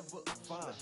never fine.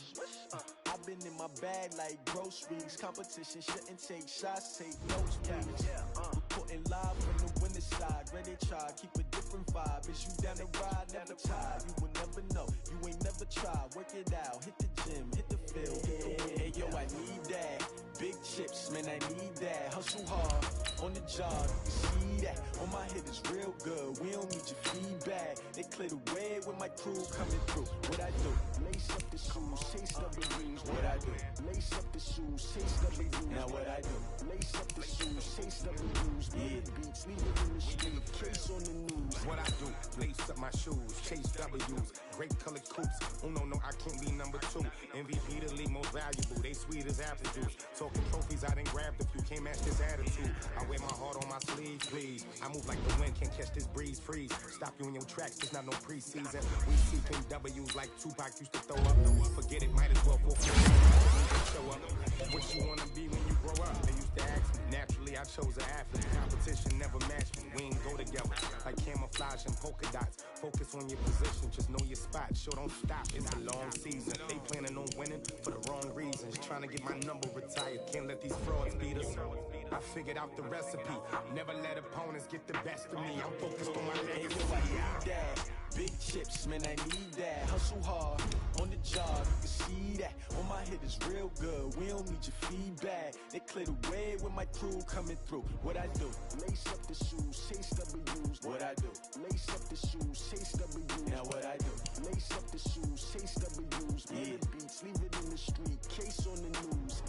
I've been in my bag like groceries. Competition shouldn't take shots, take notes, please. Reporting live from the winning side. Ready to try, keep a different vibe. Is you down the ride, never tired. You will never know, you ain't never tried. Work it out, hit the gym, hit the field, hit the win. Hey yo, I need that. Big chips, man, I need that. Hustle hard, on the job, you can see that. On my head is real good, we don't need your feedback. They clear the way with my crew coming through. What I do? Lace up the shoes, chase W's. What I do? Lace up the shoes, chase W's. Now what I do? Lace up the shoes, chase W's. Yeah, beats, leave it in the street, case on the news. What I do? Lace up my shoes, chase W's. Great colored coops. Oh no, I can't be number 2. MVP the league most valuable. They sweet as apple juice. Talking trophies, I done grabbed a few. Can't match this attitude. I wear my heart on my sleeve, please. I move like the wind, can't catch this breeze. Freeze. Stop you in your tracks. There's not no preseason. We seeking W's like Tupac used to throw up. Forget it, might as well forfeit. Show up. What you wanna be when you grow up? They used to ask me. Naturally, I chose an athlete. Competition never matched me. We ain't go together like camouflage and polka dots. Focus on your position, just know your spot. Sure, don't stop. It's a long season. They planning on winning for the wrong reasons. Trying to get my number retired. Can't let these frauds beat us. I figured out the recipe. Never let opponents get the best of me. I'm focused on my legacy. I need that. Big chips, man, I need that. Hustle hard, on the job, you can see that. On my head is real good, we don't need your feedback. They clear the way with my crew coming through. What I do? Lace up the shoes, chase W's. What I do? Lace up the shoes, chase W's. Now what I do? Lace up the shoes, chase W's. Yeah, beats, leave it in the street, case on the news.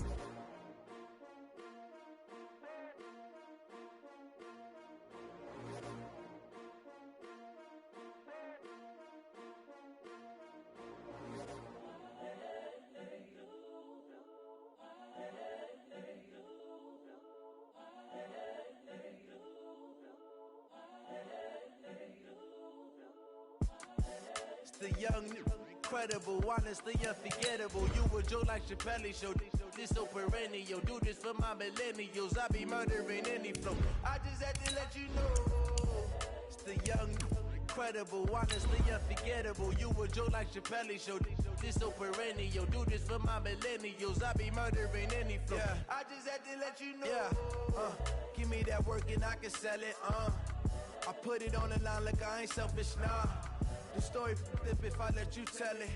The young, incredible, honestly unforgettable. You a Joe like Chappelle show. This so perennial. Do this for my millennials. I be murdering any flow. I just had to let you know. It's the young, incredible, honestly unforgettable. You a Joe like Chappelle show. This so perennial. Do this for my millennials. I be murdering any flow. Yeah. I just had to let you know. Yeah. Give me that work and I can sell it. I put it on the line like I ain't selfish, nah. The story flip if I let you tell it.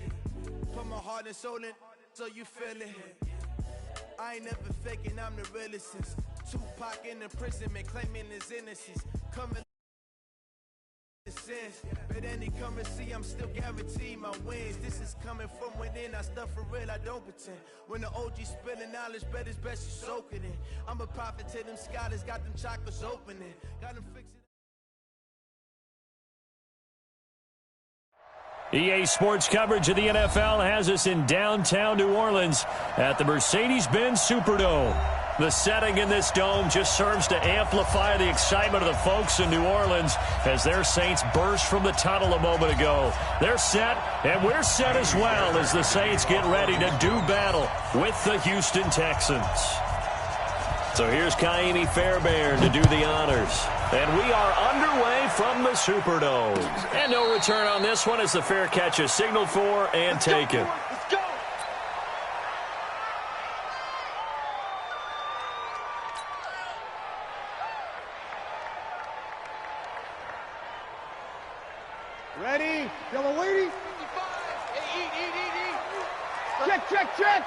Put my heart and soul in so you feel it. I ain't never faking, I'm the realest since Tupac in imprisonment, claiming his innocence. Coming sins, but any come and see, I'm still guaranteed my wins. This is coming from within, I stuff for real, I don't pretend. When the OG spilling knowledge, bet it's best you soak it in. I'm a prophet to them scholars, got them chakras opening. Got them fixing. EA Sports coverage of the NFL has us in downtown New Orleans at the Mercedes-Benz Superdome. The setting in this dome just serves to amplify the excitement of the folks in New Orleans as their Saints burst from the tunnel a moment ago. They're set, and we're set as well as the Saints get ready to do battle with the Houston Texans. So here's Kaimi Fairbairn to do the honors. And we are underway from the Superdome. And no return on this one as the fair catch is signaled for and taken. Let's go! Ready? Y'all waiting? 55. Eat. Check.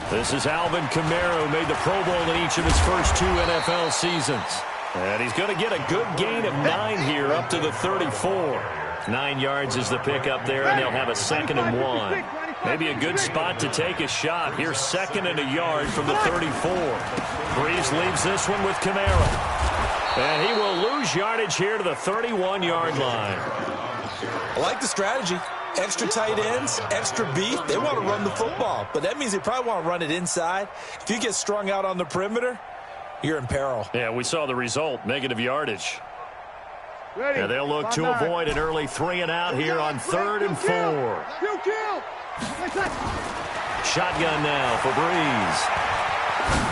This is Alvin Kamara, who made the Pro Bowl in each of his first 2 NFL seasons. And he's going to get a good gain of 9 here up to the 34. 9 yards is the pickup there, and they'll have a 2nd and 1. Maybe a good spot to take a shot. Here's 2nd and a yard from the 34. Breeze leaves this one with Kamara. And he will lose yardage here to the 31-yard line. I like the strategy. Extra tight ends, extra beef. They want to run the football, but that means they probably want to run it inside. If you get strung out on the perimeter, you're in peril. Yeah, we saw the result, negative yardage. Ready. Yeah, they'll look to avoid an early 3 and out here on 3rd and 4. Kill. Shotgun now for Breeze.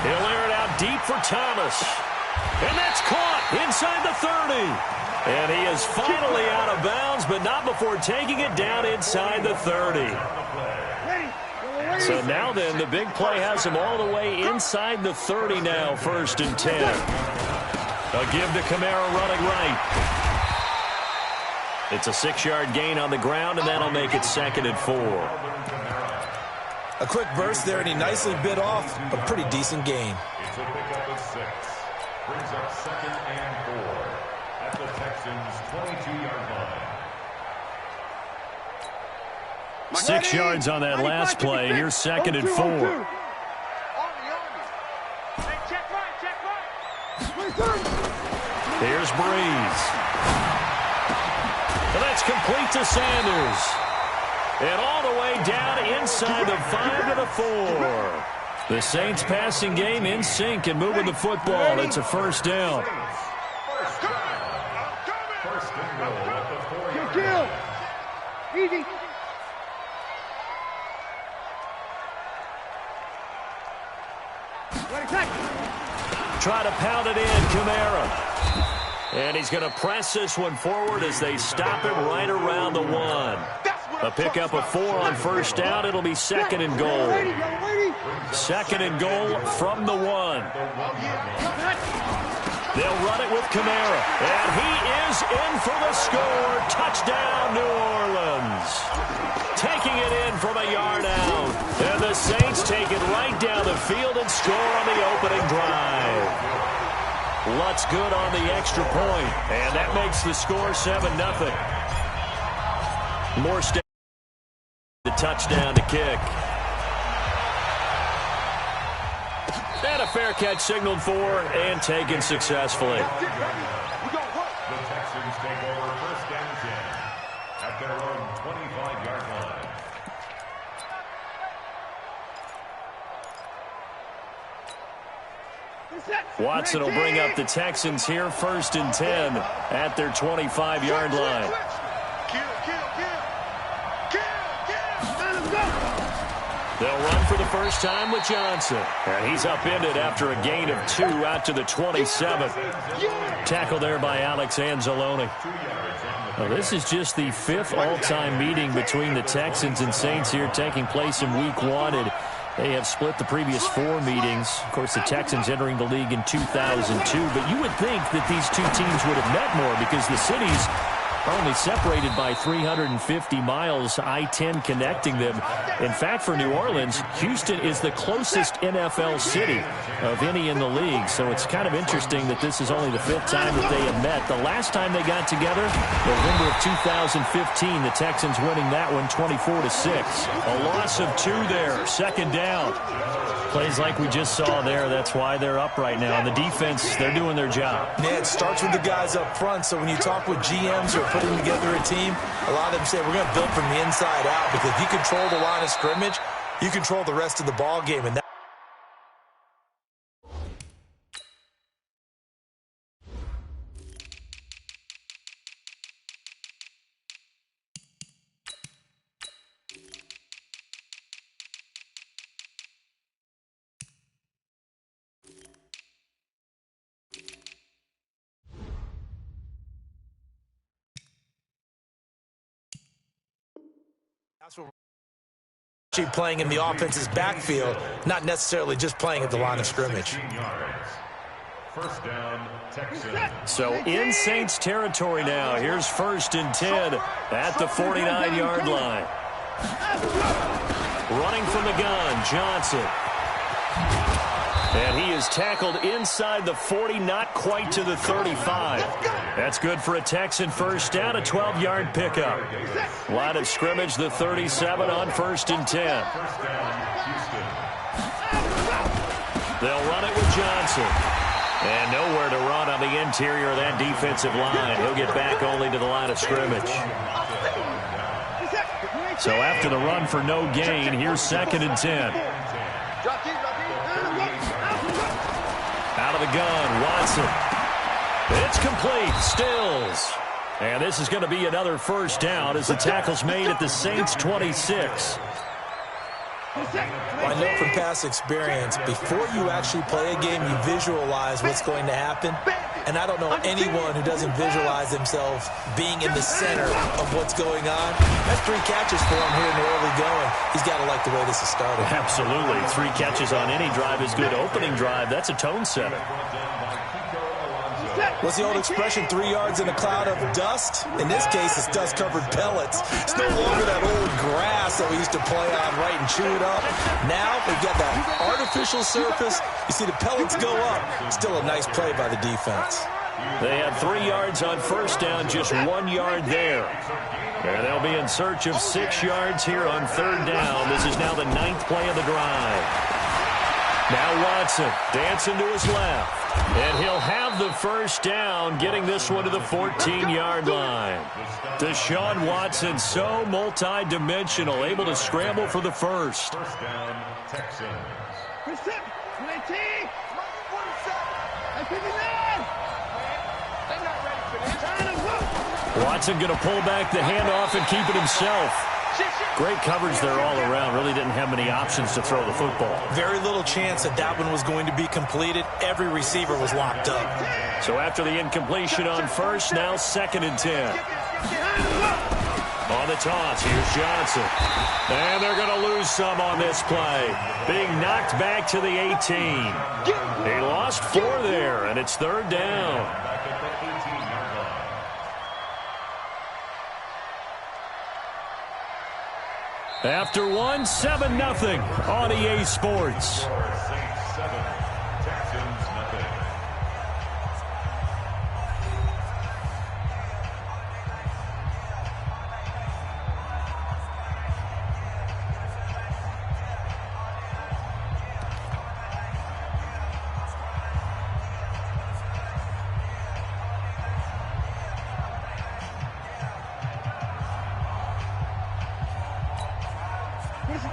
He'll air it out deep for Thomas. And that's caught inside the 30. And he is finally out of bounds, but not before taking it down inside the 30. So now then, the big play has him all the way inside the 30 now, 1st and 10. A give to Kamara running right. It's a 6-yard gain on the ground, and that'll make it 2nd and 4. A quick burst there, and he nicely bit off a pretty decent gain. It's a pickup of 6. Brings up 2nd and 4 at the Texans' 22-yard line. 6 yards on that last play. Here's 2nd and 4. Here's Breeze. And that's complete to Sanders. And all the way down inside the 5 to the 4. The Saints passing game in sync and moving the football. It's a 1st down. First and goal at the 4-yard Kill. Easy. Try to pound it in, Kamara. And he's going to press this one forward as they stop him right around the 1. A pickup of 4 on 1st down. It'll be 2nd and goal. 2nd and goal from the 1. They'll run it with Kamara. And he is in for the score. Touchdown, New Orleans. Taking it in from a yard out. And the Saints take it right down the field and score on the opening drive. Lutz good on the extra point. And that makes the score 7-0. More steps. The touchdown to kick. And a fair catch signaled for and taken successfully. The Texans take over 1st and 10 at their own 25-yard line. Watson will bring up the Texans here, 1st and 10 at their 25-yard line. They'll run for the first time with Johnson. And he's upended after a gain of 2 out to the 27. Tackle there by Alex Anzalone. Now, this is just the 5th all-time meeting between the Texans and Saints here, taking place in Week 1. And they have split the previous 4 meetings. Of course, the Texans entering the league in 2002. But you would think that these two teams would have met more because the cities are only separated by 350 miles, I-10 connecting them. In fact, for New Orleans, Houston is the closest NFL city of any in the league. So it's kind of interesting that this is only the 5th time that they have met. The last time they got together, November of 2015, the Texans winning that one 24-6. A loss of 2 there, 2nd down. Plays like we just saw there, that's why they're up right now. And the defense, they're doing their job. Yeah, it starts with the guys up front. So when you talk with GMs who are putting together a team, a lot of them say we're going to build from the inside out, because if you control the line of scrimmage, you control the rest of the ball game. And that's what we're playing in the offense's backfield, not necessarily just playing at the line of scrimmage. 1st down, Texans. So in Saints territory now. Here's 1st and 10 at the 49-yard line. Running from the gun, Johnson. And he is tackled inside the 40, not quite to the 35. That's good for a Texan 1st down, a 12-yard pickup. Line of scrimmage, the 37 on 1st and 10. They'll run it with Johnson. And nowhere to run on the interior of that defensive line. He'll get back only to the line of scrimmage. So after the run for no gain, here's 2nd and 10. Out of the gun, Watson. It's complete, Stills. And this is going to be another 1st down as the tackle's made at the Saints' 26. I know from past experience, before you actually play a game, you visualize what's going to happen. And I don't know anyone who doesn't visualize themselves being in the center of what's going on. That's 3 catches for him here in the early going. He's got to like the way this is started. Absolutely. 3 catches on any drive is good. Opening drive, that's a tone setter. What's the old expression, 3 yards in a cloud of dust? In this case, it's dust-covered pellets. It's no longer that old grass that we used to play on, right, and chew it up. Now, we've got that artificial surface. You see the pellets go up. Still a nice play by the defense. They had 3 yards on first down, just 1 yard there. And they'll be in search of 6 yards here on third down. This is now the 9th play of the drive. Now Watson dancing to his left. And he'll have the first down, getting this one to the 14-yard line. Deshaun Watson, so multi-dimensional, able to scramble for the first. First down, Texans. Watson going to pull back the handoff and keep it himself. Great coverage there all around. Really didn't have many options to throw the football. Very little chance that one was going to be completed. Every receiver was locked up. So after the incompletion on first, now 2nd and 10. On the toss, here's Johnson. And they're going to lose some on this play. Being knocked back to the 18. He lost 4 there, and it's 3rd down. After 1, 7-0 on EA Sports.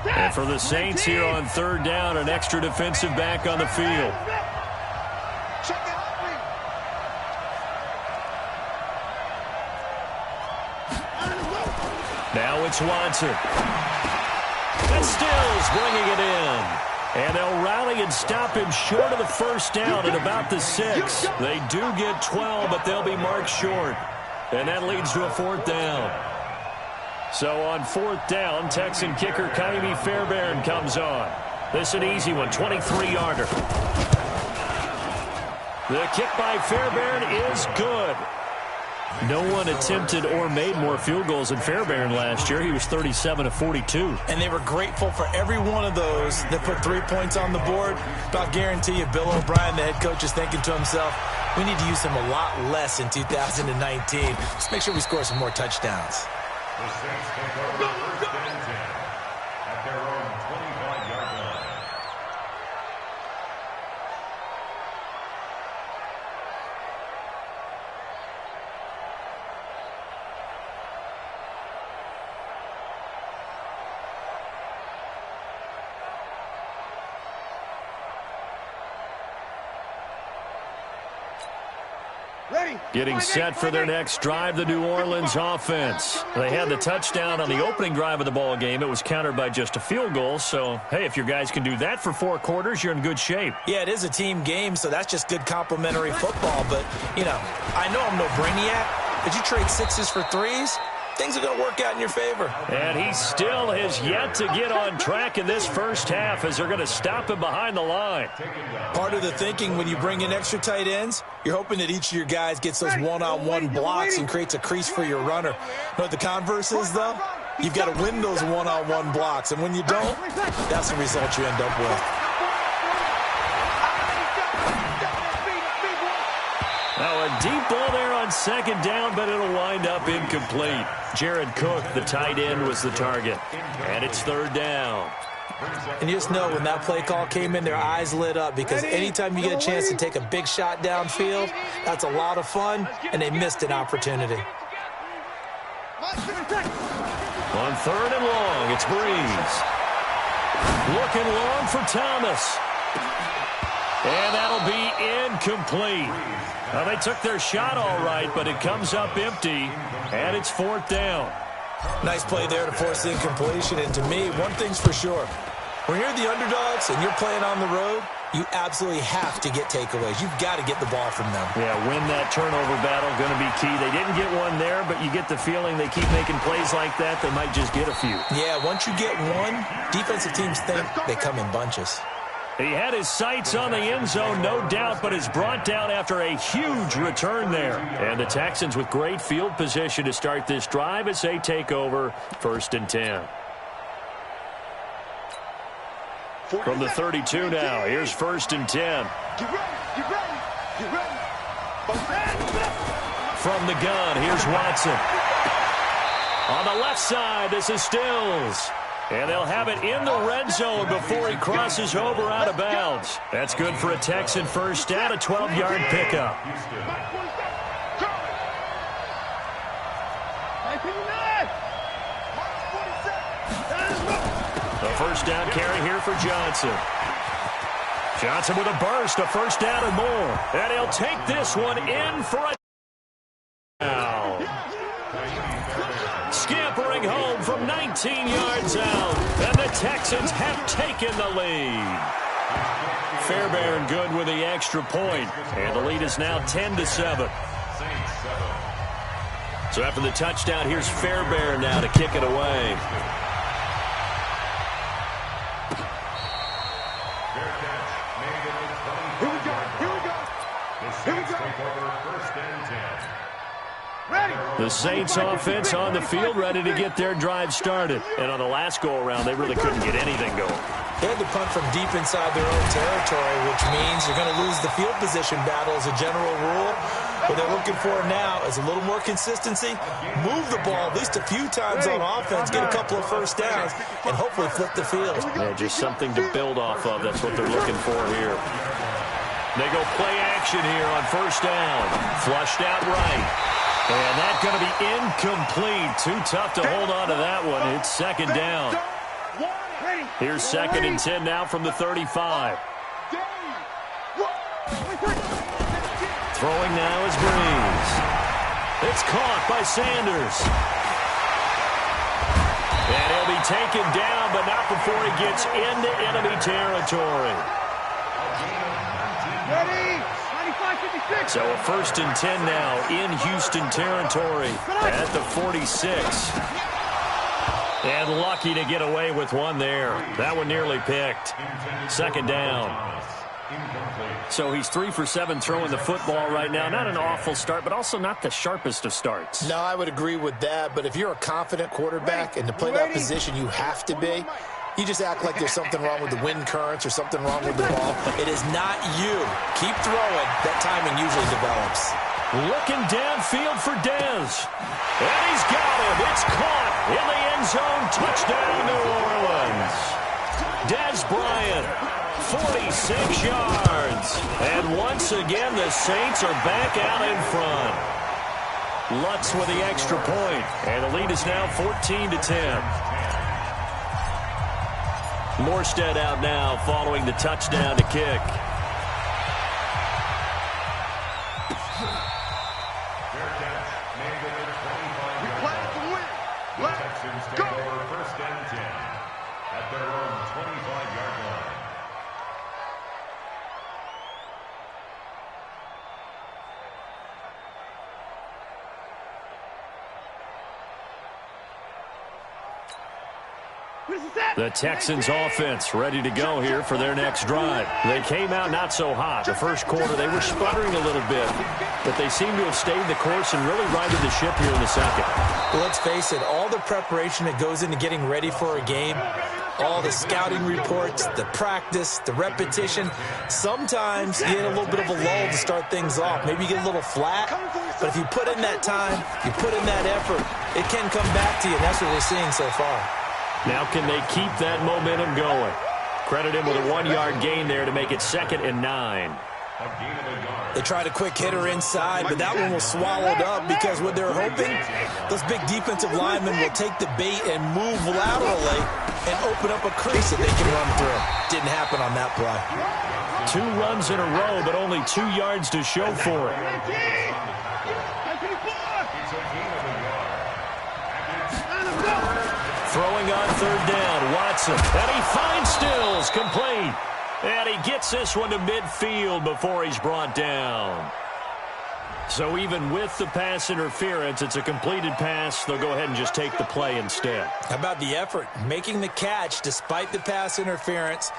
And for the Saints here on 3rd down, an extra defensive back on the field. Now it's Watson. And Stills bringing it in. And they'll rally and stop him short of the first down at about the 6. They do get 12, but they'll be marked short. And that leads to a 4th down. So on 4th down, Texan kicker Kaimi Fairbairn comes on. This an easy one, 23-yarder. The kick by Fairbairn is good. No one attempted or made more field goals than Fairbairn last year. He was 37 of 42. And they were grateful for every one of those that put 3 points on the board. But I'll guarantee you, Bill O'Brien, the head coach, is thinking to himself, we need to use him a lot less in 2019. Let's make sure we score some more touchdowns. The Saints take over 1st and 10 at their own 25-yard line. Getting set for their next drive, the New Orleans offense. They had the touchdown on the opening drive of the ball game. It was countered by just a field goal. So, hey, if your guys can do that for 4 quarters, you're in good shape. Yeah, it is a team game, so that's just good complimentary football. But, you know, I know I'm no brainiac, but you trade 6s for 3s, things are going to work out in your favor. And he still has yet to get on track in this first half as they're going to stop him behind the line. Part of the thinking when you bring in extra tight ends, you're hoping that each of your guys gets those one-on-one blocks and creates a crease for your runner. You know what the converse is, though? You've got to win those one-on-one blocks, and when you don't, that's the result you end up with. Now a deep ball there on 2nd down, but it'll wind up incomplete. Jared Cook, the tight end, was the target. And it's 3rd down. And you just know when that play call came in, their eyes lit up because anytime you get a chance to take a big shot downfield, that's a lot of fun, and they missed an opportunity. On 3rd and long, it's Breeze. Looking long for Thomas. And that'll be incomplete. Now, they took their shot all right, but it comes up empty, and it's 4th down. Nice play there to force the incompletion. And to me, one thing's for sure. When you're the underdogs and you're playing on the road, you absolutely have to get takeaways. You've got to get the ball from them. Yeah, win that turnover battle, going to be key. They didn't get one there, but you get the feeling they keep making plays like that, they might just get a few. Yeah, once you get one, defensive teams think they come in bunches. He had his sights on the end zone, no doubt, but is brought down after a huge return there. And the Texans with great field position to start this drive as they take over 1st and 10. From the 32 now, here's 1st and 10. Get ready. From the gun, here's Watson. On the left side, this is Stills. And they'll have it in the red zone before he crosses over out of bounds. That's good for a Texan first down, a 12-yard pickup. A first down carry here for Johnson. Johnson with a burst, a first down and more. And he'll take this one in for a down. Scampering home from 19 yards out. And the Texans have taken the lead. Fairbairn good with the extra point. And the lead is now 10-7. So after the touchdown, here's Fairbairn now to kick it away. The Saints offense on the field, ready to get their drive started. And on the last go-around, they really couldn't get anything going. They had to punt from deep inside their own territory, which means you're going to lose the field position battle as a general rule. What they're looking for now is a little more consistency, move the ball at least a few times on offense, get a couple of first downs, and hopefully flip the field. Yeah, just something to build off of. That's what they're looking for here. They go play action here on first down. Flushed out right. And that's going to be incomplete. Too tough to hold on to that one. It's second down. Here's 2nd and 10 now from the 35. Throwing now is Breeze. It's caught by Sanders. And he'll be taken down, but not before he gets into enemy territory. So a 1st and 10 now in Houston territory at the 46. And lucky to get away with one there. That one nearly picked. Second down. So he's 3 for 7 throwing the football right now. Not an awful start, but also not the sharpest of starts. No, I would agree with that. But if you're a confident quarterback and to play that position you have to be, you just act like there's something wrong with the wind currents or something wrong with the ball. It is not you. Keep throwing. That timing usually develops. Looking downfield for Dez. And he's got him. It's caught in the end zone. Touchdown, New Orleans. Dez Bryant, 46 yards. And once again, the Saints are back out in front. Lutz with the extra point. And the lead is now 14-10. Morstead out now following the touchdown to kick. The Texans offense ready to go here for their next drive. They came out not so hot. The first quarter, they were sputtering a little bit, but they seem to have stayed the course and really righted the ship here in the second. Well, let's face it, all the preparation that goes into getting ready for a game, all the scouting reports, the practice, the repetition, sometimes you get a little bit of a lull to start things off. Maybe you get a little flat, but if you put in that time, you put in that effort, it can come back to you, and that's what we're seeing so far. Now can they keep that momentum going? Credit him with a 1-yard gain there to make it 2nd and 9. They tried a quick hitter inside, but that one was swallowed up because what they're hoping, those big defensive linemen will take the bait and move laterally and open up a crease that they can run through. Didn't happen on that play. 2 runs in a row, but only 2 yards to show for it. Throwing on 3rd down, Watson. And he finds Stills, complete. And he gets this one to midfield before he's brought down. So even with the pass interference, it's a completed pass. They'll go ahead and just take the play instead. How about the effort? Making the catch despite the pass interference.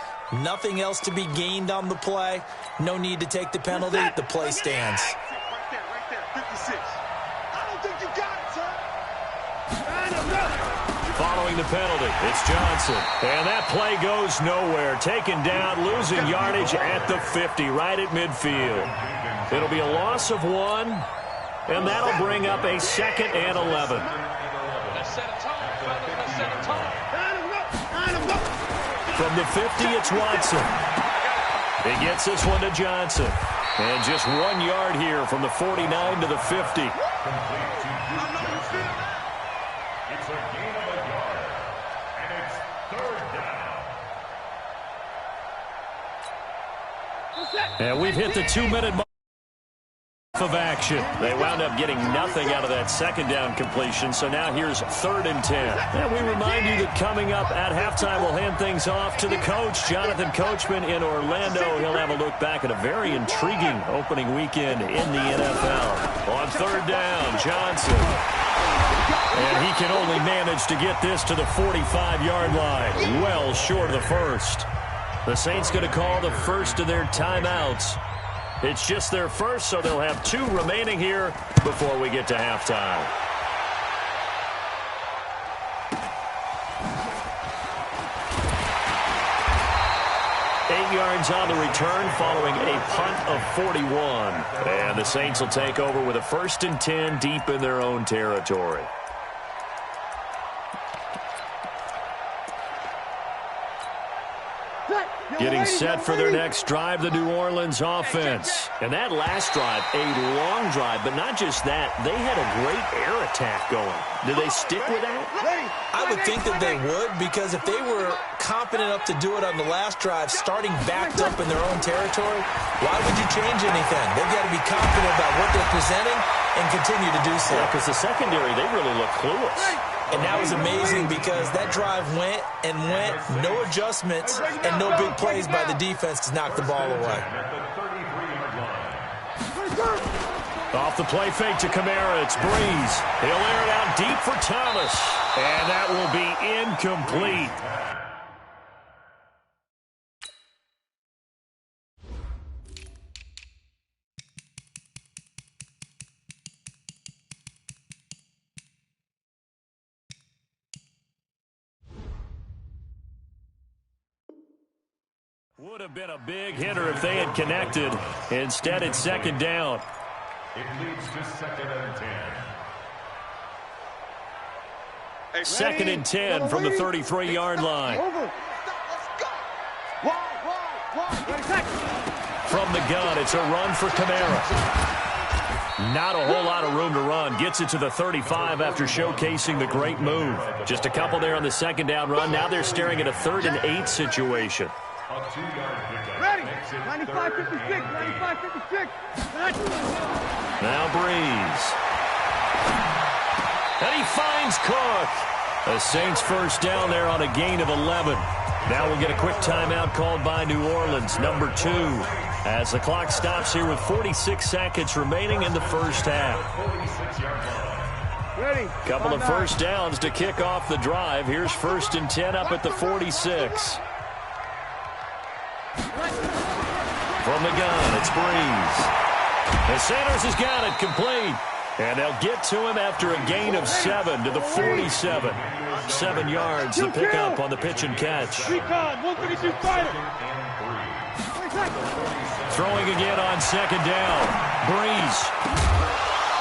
Nothing else to be gained on the play. No need to take the penalty. The play stands. Right there, 56. I don't think you got it, sir. Following the penalty, it's Johnson. And that play goes nowhere. Taken down, losing yardage at the 50, right at midfield. It'll be a loss of 1, and that'll bring up a 2nd and 11. From the 50, it's Watson. He gets this one to Johnson. And just 1 yard here from the 49 to the 50. It's a gain of a yard, and it's 3rd down. And we've hit the 2-minute mark of action. They wound up getting nothing out of that 2nd down completion, so now here's 3rd and 10. And we remind you that coming up at halftime, we'll hand things off to the coach, Jonathan Coachman in Orlando. He'll have a look back at a very intriguing opening weekend in the NFL. On 3rd down, Johnson. And he can only manage to get this to the 45-yard line, well short of the first. The Saints going to call the first of their timeouts. It's just their first, so they'll have 2 remaining here before we get to halftime. Eight yards on the return following a punt of 41. And the Saints will take over with a 1st and 10 deep in their own territory. Getting set for their next drive, the New Orleans offense. And that last drive, a long drive, but not just that. They had a great air attack going. Do they stick with that? I would think that they would, because if they were confident enough to do it on the last drive, starting backed up in their own territory, why would you change anything? They've got to be confident about what they're presenting and continue to do so. Because the secondary, they really look clueless. And that was amazing because that drive went and went, no adjustments, and no big plays by the defense to knock the ball away. Off the play fake to Kamara, it's Breeze. He'll air it out deep for Thomas. And that will be incomplete. Would have been a big hitter if they had connected. Instead, it's 2nd down. It leads to 2nd and 10. 2nd and 10 from the 33-yard line. From the gun, it's a run for Kamara. Not a whole lot of room to run. Gets it to the 35 after showcasing the great move. Just a couple there on the 2nd down run. Now they're staring at a 3rd and 8 situation. A 2-yard pickup. Ready. Makes it 95-56. 95-56. Now Breeze. And he finds Cook. The Saints first down there on a gain of 11. Now we'll get a quick timeout called by New Orleans, number 2, as the clock stops here with 46 seconds remaining in the first half. Ready. Couple of first downs to kick off the drive. Here's 1st and 10 up at the 46. From the gun, it's Breeze. And Sanders has got it complete. And they'll get to him after a gain of 7 to the 47. 7 yards, the pickup on the pitch and catch. Recon, 132 fighter. Throwing again on 2nd down. Breeze.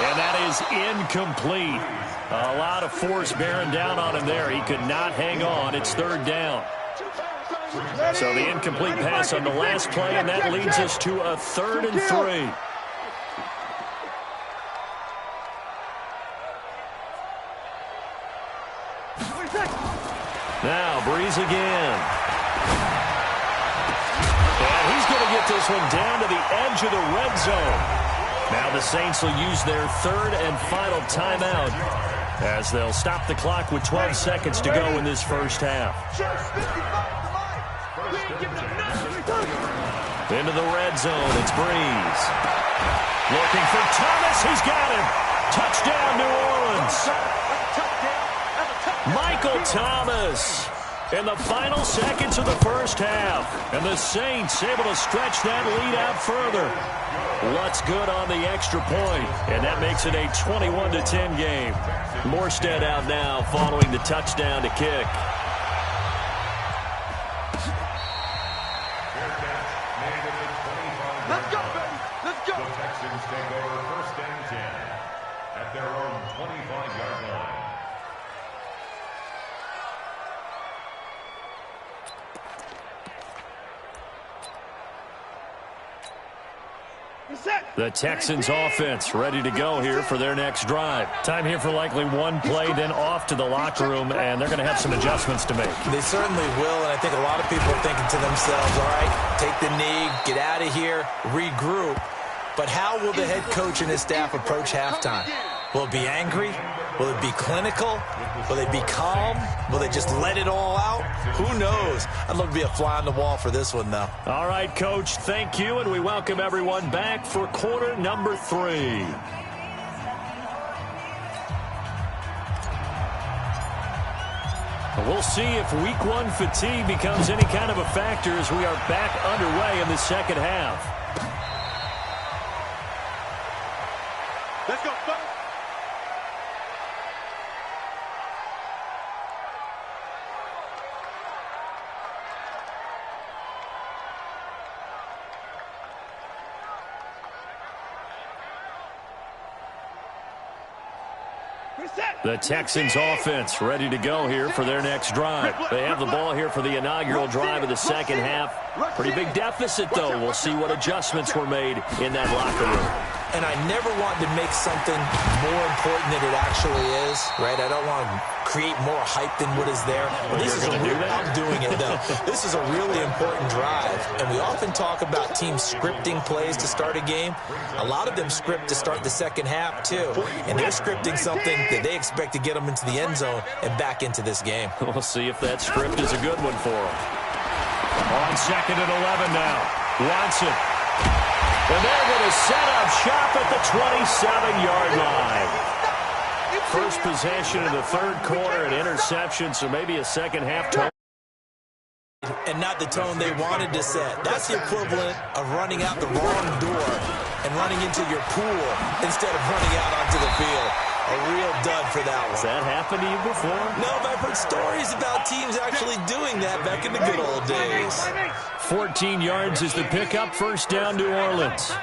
And that is incomplete. A lot of force bearing down on him there. He could not hang on. It's 3rd down. So the incomplete pass on the last play, and that leads us to a 3rd and 3. Now Breeze again. And he's going to get this one down to the edge of the red zone. Now the Saints will use their 3rd and final timeout as they'll stop the clock with 12 seconds to go in this first half. Into the red zone, it's Breeze. Looking for Thomas, he's got him. Touchdown, New Orleans. Michael Thomas in the final seconds of the first half. And the Saints able to stretch that lead out further. Lutz good on the extra point, and that makes it a 21-10 game. Morstead out now following the touchdown to kick. Let's go, baby. Let's go. The Texans take over 1st and 10 at their own 25-yard line. The Texans offense ready to go here for their next drive. Time here for likely one play, then off to the locker room, and they're going to have some adjustments to make. They certainly will, and I think a lot of people are thinking to themselves, all right, take the knee, get out of here, regroup. But how will the head coach and his staff approach halftime? Will it be angry? Will it be clinical? Will they be calm? Will they just let it all out? Who knows? I'd love to be a fly on the wall for this one, though. All right, Coach, thank you, and we welcome everyone back for quarter number 3. We'll see if week 1 fatigue becomes any kind of a factor as we are back underway in the second half. Let's go, folks. The Texans offense ready to go here for their next drive. They have the ball here for the inaugural drive of the second half. Pretty big deficit, though. We'll see what adjustments were made in that locker room. And I never want to make something more important than it actually is, right? I don't want to create more hype than what is there. But this is I'm doing it, though. This is a really important drive. And we often talk about teams scripting plays to start a game. A lot of them script to start the second half, too. And they're scripting something that they expect to get them into the end zone and back into this game. We'll see if that script is a good one for them. On 2nd and 11 now. Watson. And they're going to set up shop at the 27-yard line. First possession of the third quarter, an interception, so maybe a second half tone. And not the tone they wanted to set. That's the equivalent of running out the wrong door and running into your pool instead of running out onto the field. A real dud for that one. Has that happened to you before? No, but I've heard stories about teams actually doing that back in the good old days. 14 yards is the pickup. First down, New Orleans.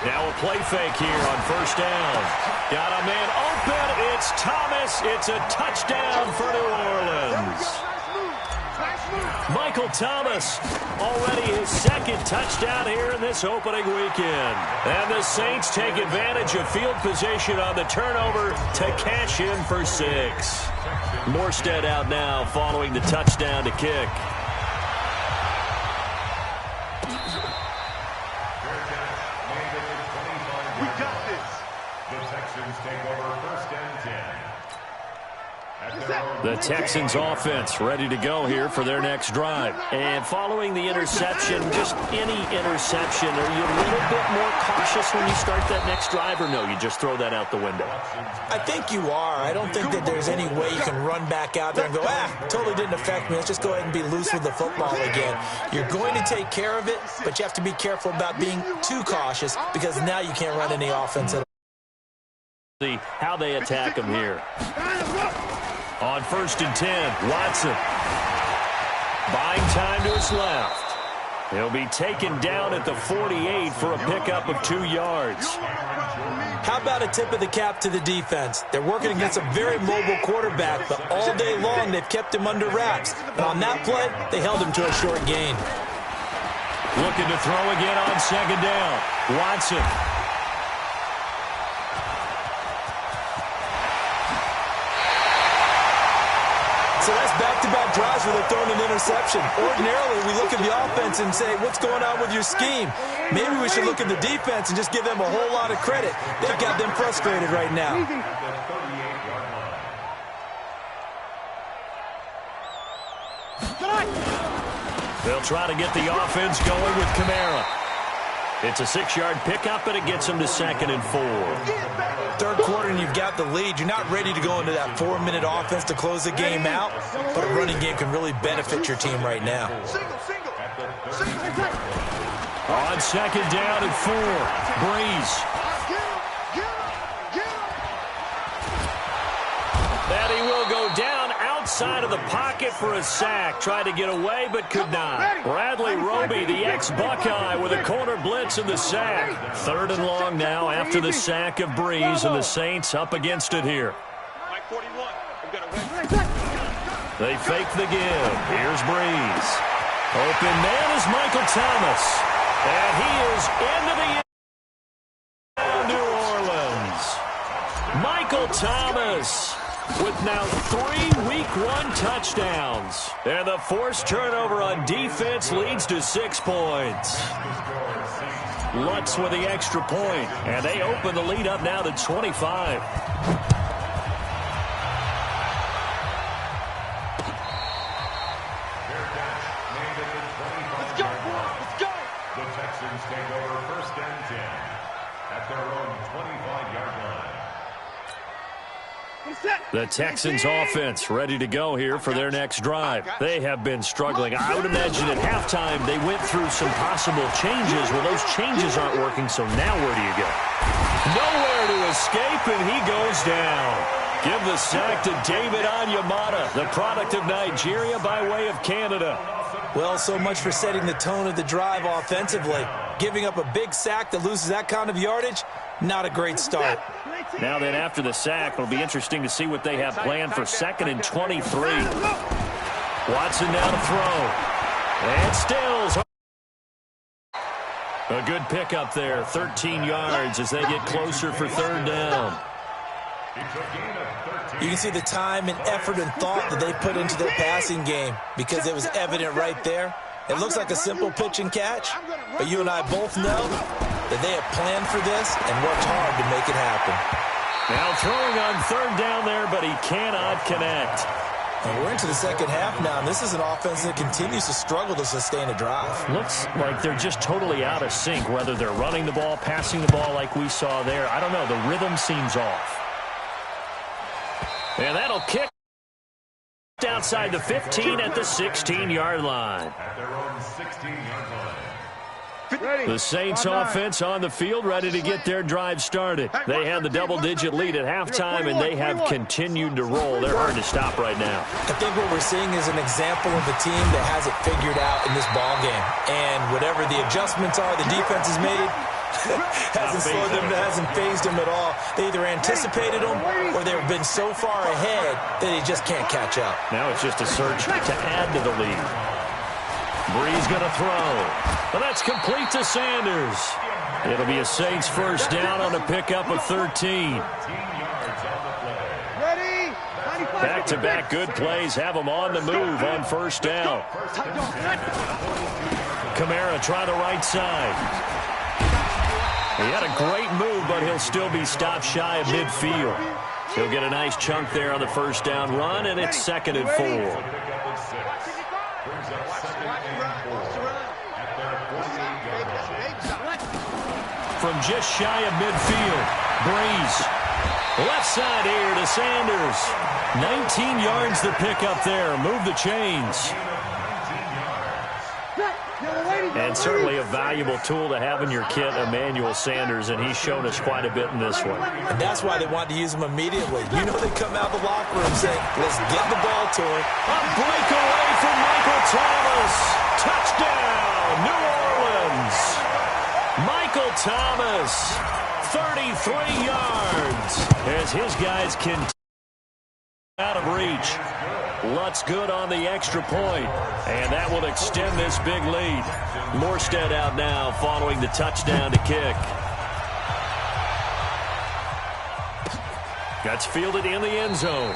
Now a play fake here on first down. Got a man open. It's Thomas. It's a touchdown for New Orleans. Michael Thomas, already his second touchdown here in this opening weekend. And the Saints take advantage of field position on the turnover to cash in for 6. Morstead out now following the touchdown to kick. We got this. The Texans take over 1st and 10. The Texans offense ready to go here for their next drive. And following the interception, just any interception, are you a little bit more cautious when you start that next drive, or no, you just throw that out the window? I think you are. I don't think that there's any way you can run back out there and go, totally didn't affect me. Let's just go ahead and be loose with the football again. You're going to take care of it, but you have to be careful about being too cautious because now you can't run any offense at all. See how they attack him here. On 1st and 10, Watson. Buying time to his left. He'll be taken down at the 48 for a pickup of 2 yards. How about a tip of the cap to the defense? They're working against a very mobile quarterback, but all day long they've kept him under wraps. And on that play, they held him to a short gain. Looking to throw again on 2nd down. Watson. So that's back-to-back drives where they're throwing an interception. Ordinarily, we look at the offense and say, what's going on with your scheme? Maybe we should look at the defense and just give them a whole lot of credit. They've got them frustrated right now. They'll try to get the offense going with Kamara. It's a 6-yard pickup, and it gets them to 2nd and 4. Third quarter, and you've got the lead. You're not ready to go into that 4-minute offense to close the game out, but a running game can really benefit your team right now. On 2nd down and 4, Breeze. And he will go down outside of the pocket for a sack. Tried to get away, but could not. Bradley Roby, the ex-Buckeye, with a corner blitz and the sack. 3rd and long now after the sack of Breeze, and the Saints up against it here. They fake the give. Here's Breeze. Open man is Michael Thomas. And he is into the end. New Orleans. Michael Thomas with now 3 Week 1 touchdowns. And the forced turnover on defense leads to 6 points. Lutz with the extra point. And they open the lead up now to 25. The Texans take over 1st and 10 at their own 25-yard line. The Texans offense ready to go here for their next drive. They have been struggling. I would imagine at halftime they went through some possible changes. Well, those changes aren't working, so now where do you go? Nowhere to escape, and he goes down. Give the sack to David Onyemata, the product of Nigeria by way of Canada. Well, so much for setting the tone of the drive offensively. Giving up a big sack that loses that kind of yardage, not a great start. Now then, after the sack, it'll be interesting to see what they have planned for 2nd and 23. Watson now to throw. And Stills. A good pickup there, 13 yards as they get closer for 3rd down. You can see the time and effort and thought that they put into their passing game because it was evident right there. It looks like a simple pitch and catch, but you and I both know that they have planned for this and worked hard to make it happen. Now throwing on 3rd down there, but he cannot connect. And we're into the 2nd half now, and this is an offense that continues to struggle to sustain a drive. Looks like they're just totally out of sync, whether they're running the ball, passing the ball like we saw there. I don't know. The rhythm seems off. And that'll kick outside the 15 at the 16-yard line. At their own 16-yard line. The Saints offense on the field ready to get their drive started. They had the double-digit lead at halftime, and they have continued to roll. They're hard to stop right now. I think what we're seeing is an example of a team that has it figured out in this ball game. And whatever the adjustments are the defense has made, hasn't slowed them, hasn't phased them at all. They either anticipated them or they've been so far ahead that they just can't catch up. Now it's just a search to add to the lead. Breeze going to throw. Well, that's complete to Sanders. It'll be a Saints 1st down on a pickup of 13. Back-to-back good plays have them on the move on 1st down. Kamara try the right side. He had a great move, but he'll still be stopped shy of midfield. He'll get a nice chunk there on the 1st down run, and it's 2nd and 4. From just shy of midfield, Breeze. Left side here to Sanders. 19 yards to pick up there. Move the chains. And certainly a valuable tool to have in your kit, Emmanuel Sanders, and he's shown us quite a bit in this one. And that's why they wanted to use him immediately. You know they come out of the locker room saying, let's get the ball to him. A breakaway from Michael Thomas. Touchdown, New Orleans. Michael Thomas, 33 yards, as his guys can out of reach. Lutz good on the extra point, and that will extend this big lead. Morstead out now following the touchdown to kick. That's fielded in the end zone.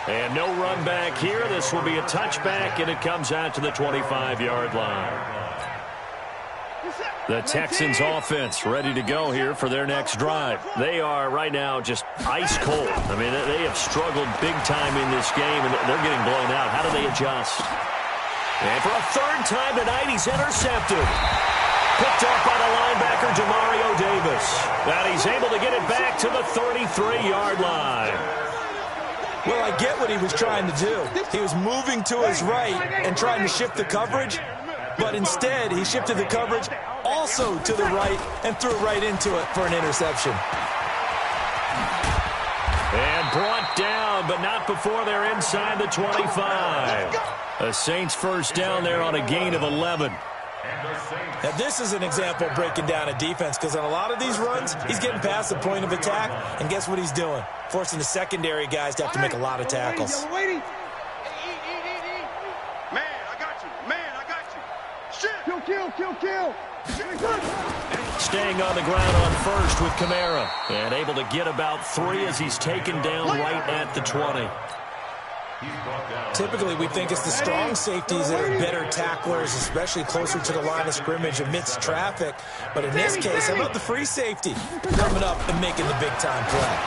And no run back here. This will be a touchback, and it comes out to the 25-yard line. The Texans offense ready to go here for their next drive. They are right now just ice cold. I mean, they have struggled big time in this game, and they're getting blown out. How do they adjust? And for a third time tonight, he's intercepted. Picked up by the linebacker, Demario Davis. And he's able to get it back to the 33-yard line. Well, I get what he was trying to do. He was moving to his right and trying to shift the coverage, but instead he shifted the coverage also to the right and threw right into it for an interception. And brought down, but not before they're inside the 25. The Saints first down there on a gain of 11. Now, this is an example of breaking down a defense, because on a lot of these runs, he's getting past the point of attack, and guess what he's doing? Forcing the secondary guys to have to make a lot of tackles. Man, I got you. Man, I got you. Shit. Kill. Staying on the ground on first with Kamara. And able to get about 3 as he's taken down right at the 20. Typically, we think it's the strong safeties that are better tacklers, especially closer to the line of scrimmage amidst traffic. But in this case, how about the free safety coming up and making the big-time play?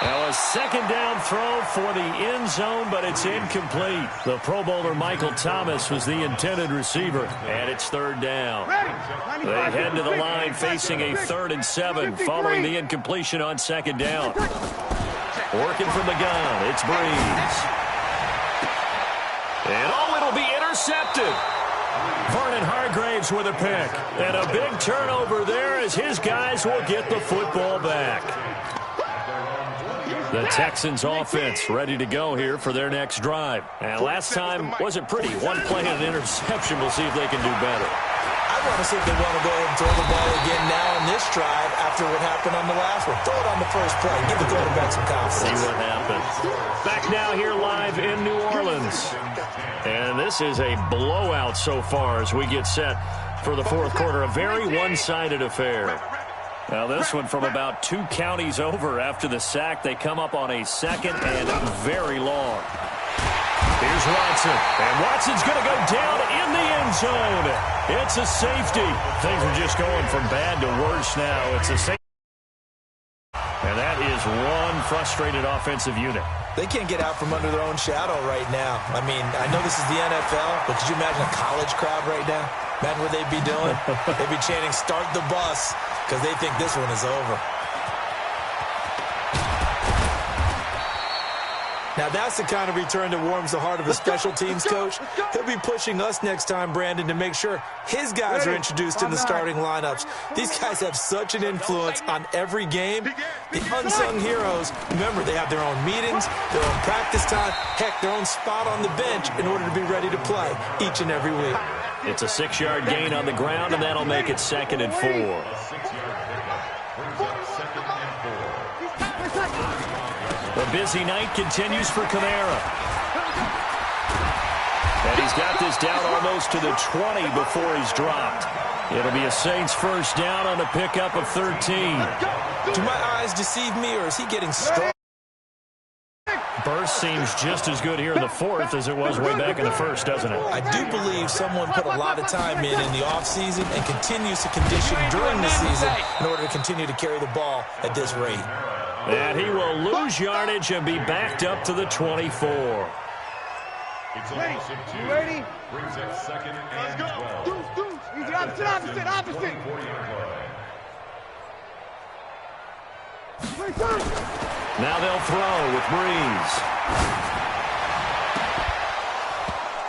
Now a second down throw for the end zone, but it's incomplete. The Pro Bowler Michael Thomas was the intended receiver, and it's third down. They head to the line facing a 3rd and 7 following the incompletion on second down. Working from the gun, it's Breeze. And it'll be intercepted. Vernon Hargraves with a pick. And a big turnover there as his guys will get the football back. The Texans offense ready to go here for their next drive. And last time wasn't pretty. One play and an interception. We'll see if they can do better. I want to see if they want to go ahead and throw the ball again now in this drive after what happened on the last one. Throw it on the first play. Give the quarterback some confidence. See what happens. Back now here live in New Orleans. And this is a blowout so far as we get set for the fourth quarter. A very one-sided affair. Now this one from about 2 counties over after the sack. They come up on a 2nd and very long. Here's Watson. And Watson's going to go down in the end zone. It's a safety. Things are just going from bad to worse now. It's a safety. And that is one frustrated offensive unit. They can't get out from under their own shadow right now. I mean, I know this is the NFL, but could you imagine a college crowd right now? Imagine what they'd be doing. They'd be chanting, "Start the bus," because they think this one is over. Now, that's the kind of return that warms the heart of a special teams coach. He'll be pushing us next time, Brandon, to make sure his guys are introduced in the starting lineups. These guys have such an influence on every game. The unsung heroes, remember, they have their own meetings, their own practice time, heck, their own spot on the bench in order to be ready to play each and every week. It's a 6-yard gain on the ground, and that'll make it 2nd and 4. The busy night continues for Kamara. And he's got this down almost to the 20 before he's dropped. It'll be a Saints first down on a pickup of 13. Do my eyes deceive me, or is he getting strong? Burst seems just as good here in the 4th as it was way back in the 1st, doesn't it? I do believe someone put a lot of time in the offseason and continues to condition during the season in order to continue to carry the ball at this rate. And he will lose yardage and be backed up to the 24. It's a loss of 2. Ready? Brings up 2nd and 12. Deuce. Easy, opposite. Now they'll throw with Breeze.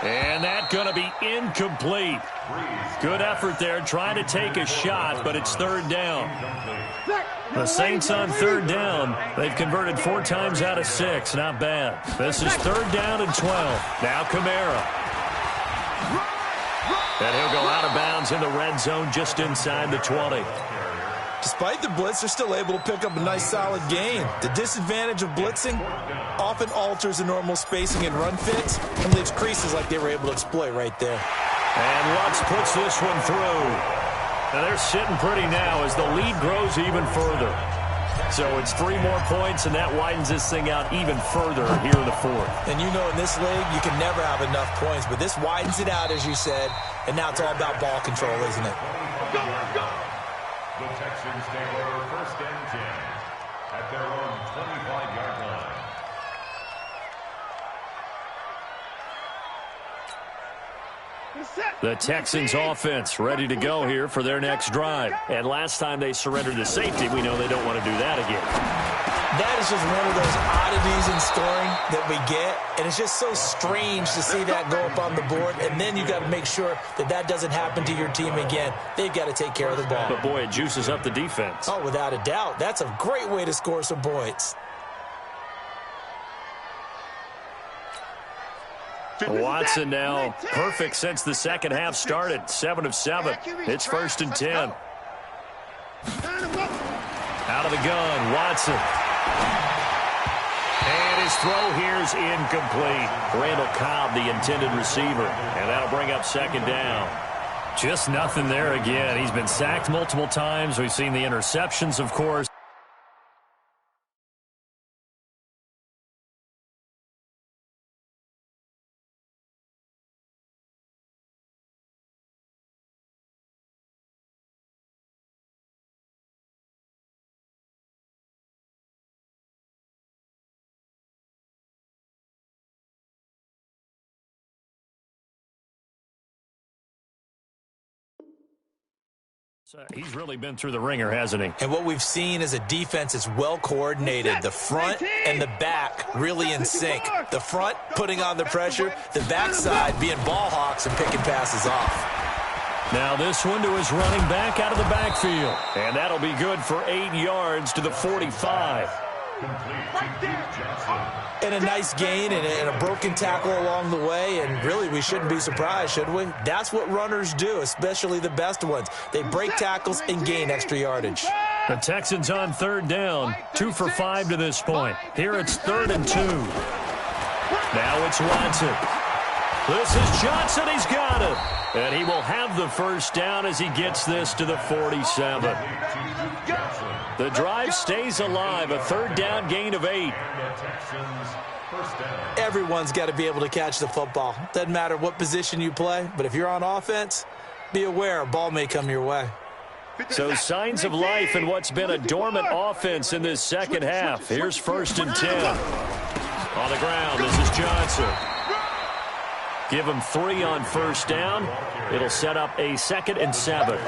And that's going to be incomplete. Good effort there trying to take a shot, but it's 3rd down. The Saints on 3rd down. They've converted 4 times out of 6. Not bad. This is 3rd down and 12. Now Kamara. And he'll go out of bounds in the red zone just inside the 20. Despite the blitz, they're still able to pick up a nice, solid gain. The disadvantage of blitzing often alters the normal spacing and run fits and leaves creases like they were able to exploit right there. And Lutz puts this one through. Now they're sitting pretty now as the lead grows even further. So it's 3 more points, and that widens this thing out even further here in the 4th. And you know in this league, you can never have enough points, but this widens it out, as you said, and now it's all about ball control, isn't it? The Texans take over 1st and 10 at their own 25-yard line. The Texans offense ready to go here for their next drive. And last time they surrendered the safety, we know they don't want to do that again. That is just one of those oddities in scoring that we get, and it's just so strange to see that go up on the board, and then you got to make sure that that doesn't happen to your team again. They've got to take care of the ball. But, boy, it juices up the defense. Oh, without a doubt. That's a great way to score some points. Watson now perfect since the second half started. 7 of 7. It's 1st and 10. Out of the gun, Watson. And his throw here's incomplete. Randall Cobb, the intended receiver. And that'll bring up 2nd down. Just nothing there again. He's been sacked multiple times. We've seen the interceptions, of course. He's really been through the ringer, hasn't he? And what we've seen is a defense is well coordinated. The front and the back really in sync. The front putting on the pressure, the backside being ball hawks and picking passes off. Now this one to his running back out of the backfield. And that'll be good for 8 yards to the 45. And a nice gain and a broken tackle along the way, and really we shouldn't be surprised, should we? That's what runners do, especially the best ones. They break tackles and gain extra yardage. The Texans on 3rd down, 2 for 5 to this point. Here it's 3rd and 2. Now it's Watson. This is Johnson. He's got it. And he will have the 1st down as he gets this to the 47. The drive stays alive. A 3rd down gain of 8. Everyone's got to be able to catch the football. Doesn't matter what position you play, but if you're on offense, be aware a ball may come your way. So signs of life in what's been a dormant offense in this second half. Here's 1st and 10. On the ground, this is Johnson. Give him 3 on 1st down. It'll set up a 2nd and 7.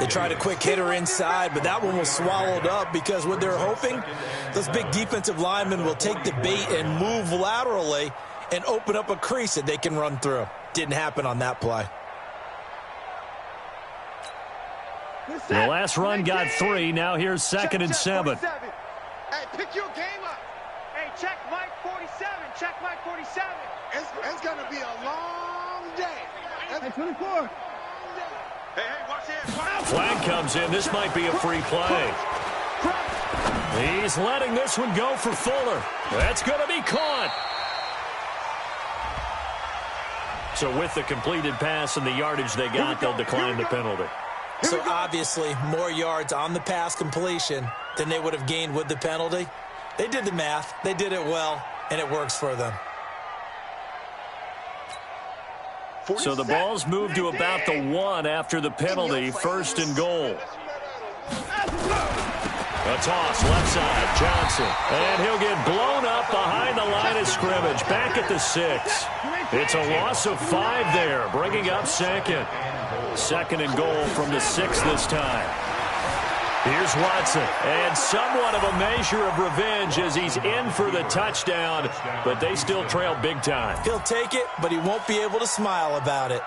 They tried a quick hitter inside, but that one was swallowed up because what they're hoping, those big defensive linemen will take the bait and move laterally and open up a crease that they can run through. Didn't happen on that play. The last run got 3. Now here's 2nd and 7. Hey, pick your game up. Hey, check Mike 47. Check Mike 47. It's going to be a long day. Hey, 24. Hey, watch this. Flag comes in. This might be a free play. He's letting this one go for Fuller. That's going to be caught. So with the completed pass and the yardage they got, they'll decline the penalty. So obviously more yards on the pass completion than they would have gained with the penalty. They did the math. They did it well, and it works for them. So the ball's moved to about the 1 after the penalty. 1st and goal. A toss, left side, Johnson. And he'll get blown up behind the line of scrimmage. Back at the 6. It's a loss of 5 there, bringing up 2nd. 2nd and goal from the 6 this time. Here's Watson, and somewhat of a measure of revenge as he's in for the touchdown, but they still trail big time. He'll take it, but he won't be able to smile about it.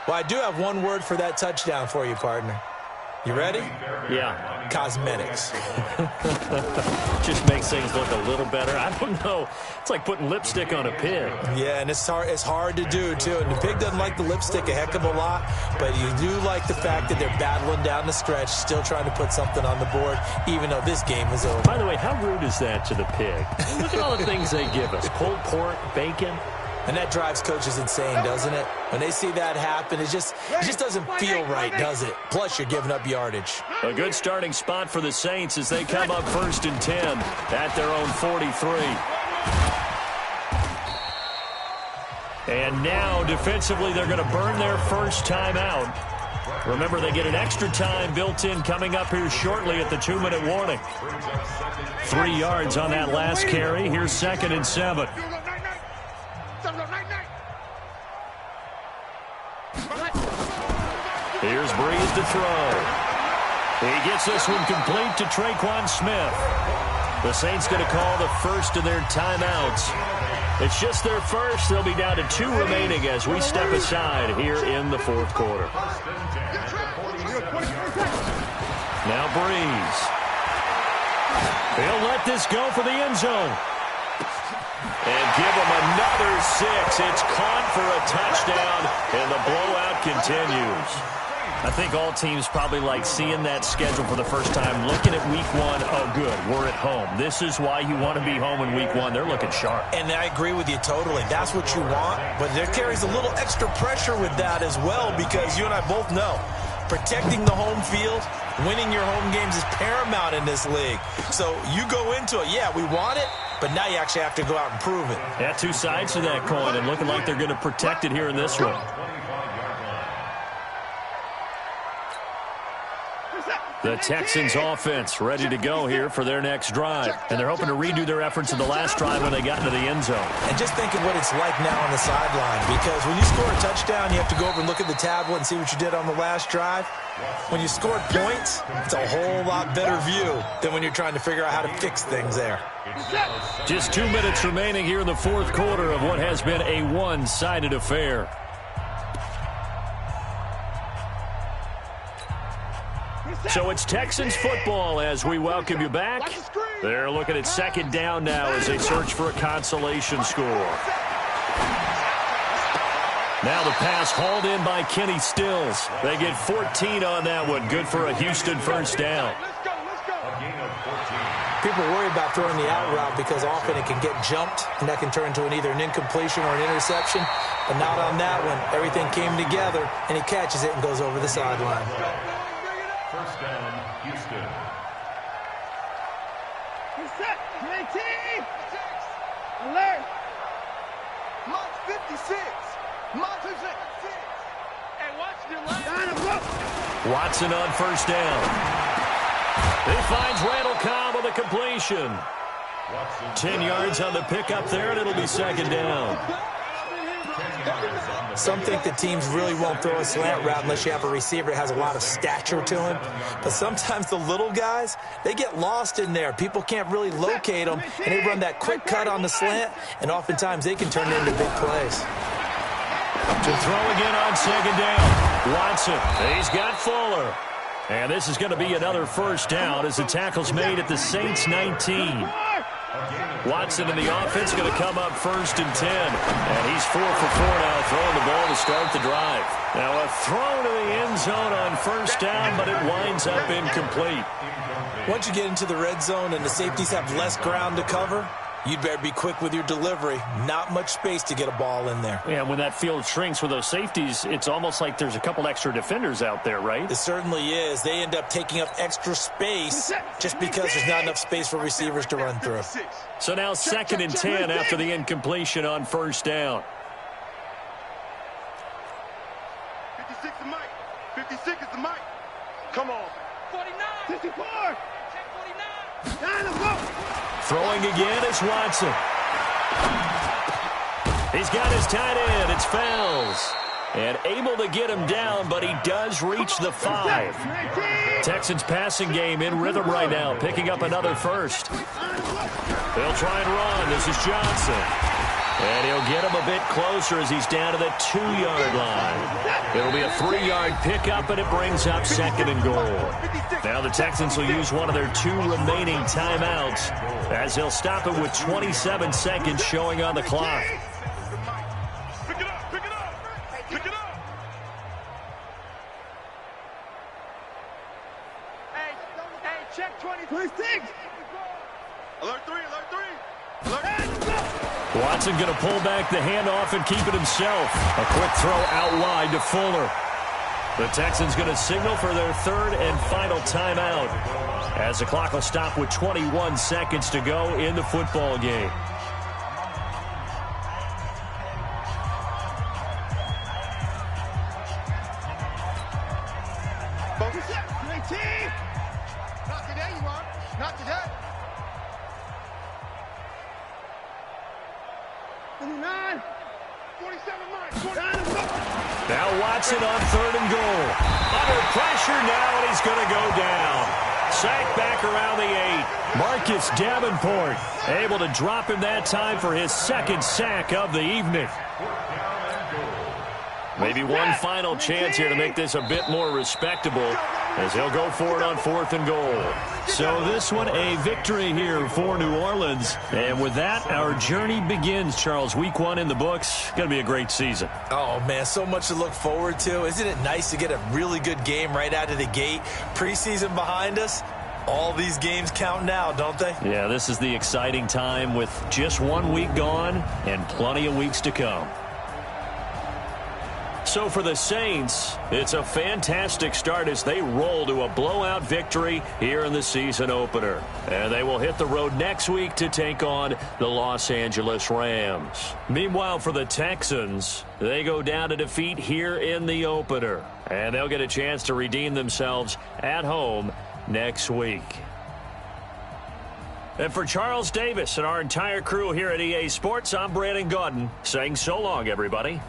Well, I do have one word for that touchdown for you, partner. You ready? Yeah. Cosmetics. Just makes things look a little better. I don't know. It's like putting lipstick on a pig. Yeah, and it's hard to do, too. And the pig doesn't like the lipstick a heck of a lot, but you do like the fact that they're battling down the stretch, still trying to put something on the board, even though this game is over. By the way, how rude is that to the pig? Look at all the things they give us. Pulled pork, bacon. And that drives coaches insane, doesn't it? When they see that happen, it just doesn't feel right, does it? Plus, you're giving up yardage. A good starting spot for the Saints as they come up 1st and 10 at their own 43. And now, defensively, they're going to burn their first time out. Remember, they get an extra time built in coming up here shortly at the 2-minute warning. 3 yards on that last carry. Here's 2nd and 7. Here's Breeze to throw. He gets this one complete to Traquan Smith. The Saints going to call the first of their timeouts. It's just their first. They'll be down to 2 remaining as we step aside here in the fourth quarter. Now Breeze. He'll let this go for the end zone. And give him another 6. It's caught for a touchdown, and the blowout continues. I think all teams probably like seeing that schedule for the first time, looking at week 1. Oh, good, we're at home. This is why you want to be home in week 1. They're looking sharp. And I agree with you totally. That's what you want, but there carries a little extra pressure with that as well, because you and I both know protecting the home field, winning your home games is paramount in this league. So you go into it, yeah, we want it, but now you actually have to go out and prove it. Yeah, 2 sides to that coin, and looking like they're going to protect it here in this one. The Texans offense ready to go here for their next drive. And they're hoping to redo their efforts in the last drive when they got into the end zone. And just think of what it's like now on the sideline, because when you score a touchdown, you have to go over and look at the tablet and see what you did on the last drive. When you scored points, it's a whole lot better view than when you're trying to figure out how to fix things there. Just 2 minutes remaining here in the fourth quarter of what has been a one-sided affair. So it's Texans football as we welcome you back. They're looking at second down now as they search for a consolation score. Now the pass hauled in by Kenny Stills. They get 14 on that one. Good for a Houston first down. People worry about throwing the out route because often it can get jumped, and that can turn into either an incompletion or an interception. But not on that one. Everything came together, and he catches it and goes over the sideline. First down, Houston. Reset, 19. Alert. Mark 56. Mark 56. Hey, watch your line. Watson on first down. He finds Randall Cobb with a completion. 10 yards on the pickup there, and it'll be second down. Some think that teams really won't throw a slant route unless you have a receiver that has a lot of stature to him. But sometimes the little guys, they get lost in there. People can't really locate them, and they run that quick cut on the slant, and oftentimes they can turn it into big plays. To throw again on second down. Watson, he's got Fuller. And this is going to be another first down as the tackle's made at the Saints 19. Watson in the offense going to come up first and 10. And he's 4 for 4 now, throwing the ball to start the drive. Now a throw to the end zone on first down, but it winds up incomplete. Once you get into the red zone and the safeties have less ground to cover, you'd better be quick with your delivery. Not much space to get a ball in there. Yeah, when that field shrinks with those safeties, it's almost like there's a couple extra defenders out there, right? It certainly is. They end up taking up extra space just because there's not enough space for receivers to run through. So now second and 10 after the incompletion on first down. 56 is Mike. 56 is the Mike. Come on. 49. 54. Check 49. Throwing again is Watson. He's got his tight end. It's Fells. And able to get him down, but he does reach the 5. Texans passing game in rhythm right now, picking up another first. They'll try and run. This is Johnson. And he'll get him a bit closer as he's down to the 2-yard line. It'll be a 3-yard pickup, and it brings up second and goal. Now the Texans will use one of their 2 remaining timeouts as they'll stop it with 27 seconds showing on the clock. Pick it up, pick it up, pick it up. Hey, check 26. Alert 3, alert 3. Watson going to pull back the handoff and keep it himself. A quick throw out wide to Fuller. The Texans going to signal for their 3rd and final timeout as the clock will stop with 21 seconds to go in the football game. Focus. 19. Not today, you are. Not today. 29. Now Watson on 3rd and goal. Under pressure now, and he's going to go down. Sacked back around the 8. Marcus Davenport able to drop him that time for his 2nd sack of the evening. Maybe one final chance here to make this a bit more respectable as he'll go for it on 4th and goal. So this one a victory here for New Orleans. And with that, our journey begins, Charles. Week 1 in the books. Going to be a great season. Oh, man, so much to look forward to. Isn't it nice to get a really good game right out of the gate? Preseason behind us. All these games count now, don't they? Yeah, this is the exciting time with just 1 week gone and plenty of weeks to come. So for the Saints, it's a fantastic start as they roll to a blowout victory here in the season opener. And they will hit the road next week to take on the Los Angeles Rams. Meanwhile, for the Texans, they go down to defeat here in the opener. And they'll get a chance to redeem themselves at home next week. And for Charles Davis and our entire crew here at EA Sports, I'm Brandon Gaudin saying so long, everybody.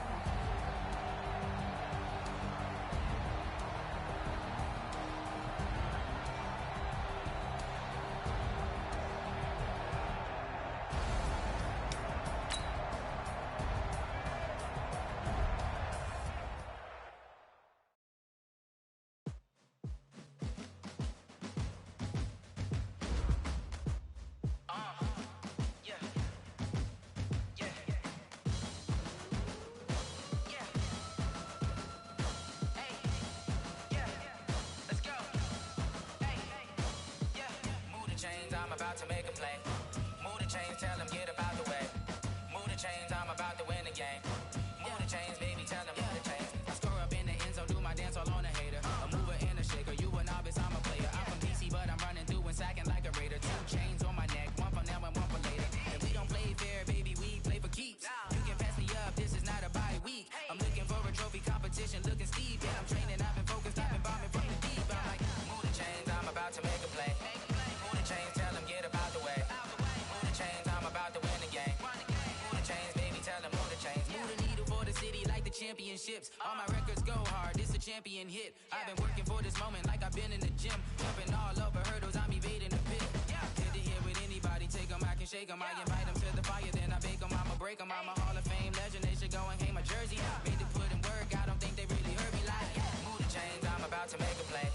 All my records go hard, this a champion hit. I've been working for this moment like I've been in the gym. Jumping all over hurdles, I'm evading the pit. Hit to hit with anybody, take them, I can shake them. I invite them to the fire, then I bake them, I'ma break them. I'm a Hall of Fame legend, they should go and hang my jersey. Made to put in work, I don't think they really heard me like. Move the chains, I'm about to make a play.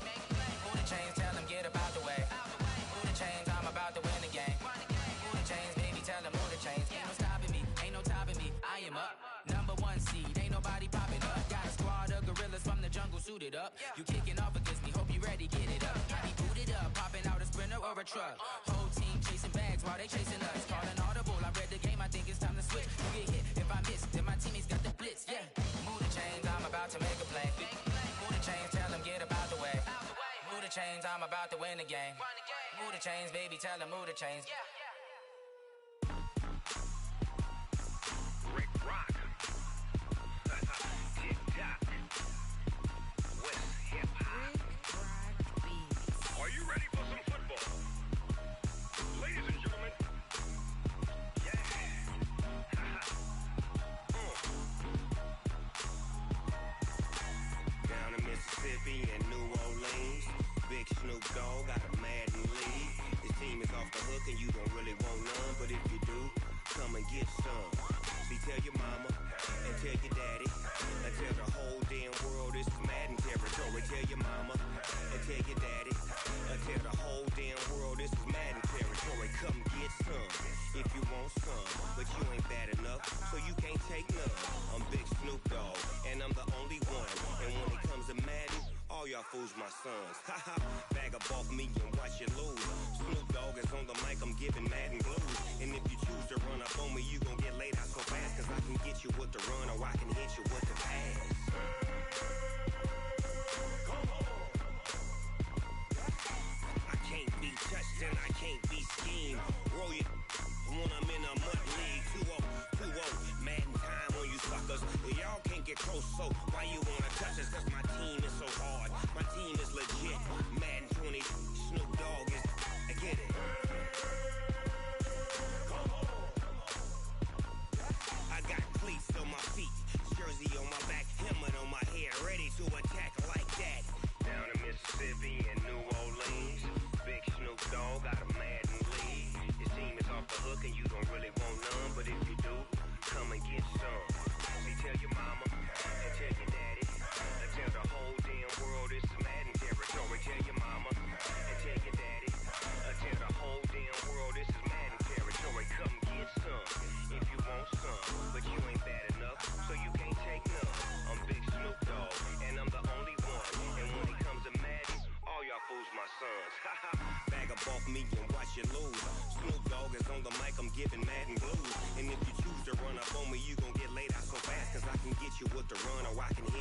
Move the chains, tell them get about the way. Move the chains, I'm about to win the game. Move the chains, baby, tell them move the chains. Ain't no stopping me, ain't no topping me, I am up. Number 1 seed, ain't nobody popping up. Got a squad of gorillas from the jungle suited up. You kicking off against me, hope you ready, get it up. I be booted up, popping out a sprinter or a truck. Whole team chasing bags while they chasing us. Calling audible, I read the game, I think it's time to switch. You get hit, if I miss, then my teammates got the blitz, yeah. Move the chains, I'm about to make a play. Move the chains, tell them get about the way. Move the chains, I'm about to win the game. Move the chains, baby, tell them move the chains. Rick Rock. Tick-tock. West hip-hop. Are you ready for some football? Ladies and gentlemen. Yeah. Down in Mississippi and New Orleans, Big Snoop Dogg got a Madden lead. His team is off the hook and you don't really want none, but if you do, come and get some. See, tell your mama and tell your daddy and tell the whole damn world this is Madden territory. Tell your mama and tell your daddy and tell the whole damn world this is Madden territory. Come get some if you want some, but you ain't bad enough, so you can't take none. I'm Big Snoop Dogg and I'm the only one, and when it comes to Madden, all y'all fools my sons. Haha, bag up off me and watch you lose. Snoop Dogg is on the mic, I'm giving Madden blues. And if you choose to run up on me, you gon' get laid out so fast, cause I can get you with the run or I can hit you with the pass. I can't be touched and I can't be schemed. Roll it when I'm in a mud league. 2-0, 2-0, Madden time on you suckers. Y'all can't get close, so why you wanna touch us? Cause my team is so hard, my team is legit. Madden 20, Snoop Dogg is, I get it. I got cleats on my feet,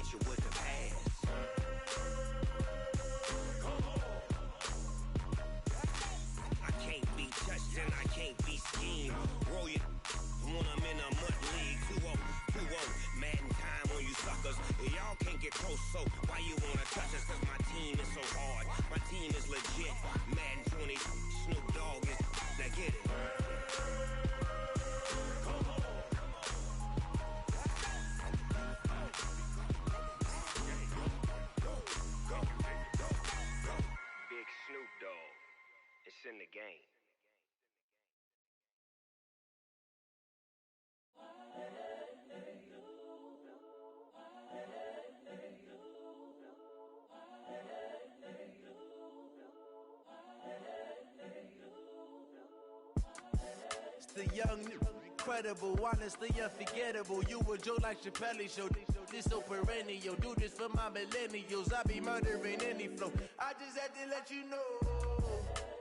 hit you with the pass. I can't be touched and I can't be schemed. Roll you when I'm in a mud league. 2-0, Madden time on you suckers. Y'all can't get close, so why you wanna touch us? Cause my team is so hard. My team is legit. Madden 20, Snoop Dogg is. Now get it. Big Snoop Dogg. It's in the game. It's the young, incredible, honestly unforgettable. You a Joe like Chappelle show. This so perennial. Do this for my millennials. I be murdering any flow. I just had to let you know.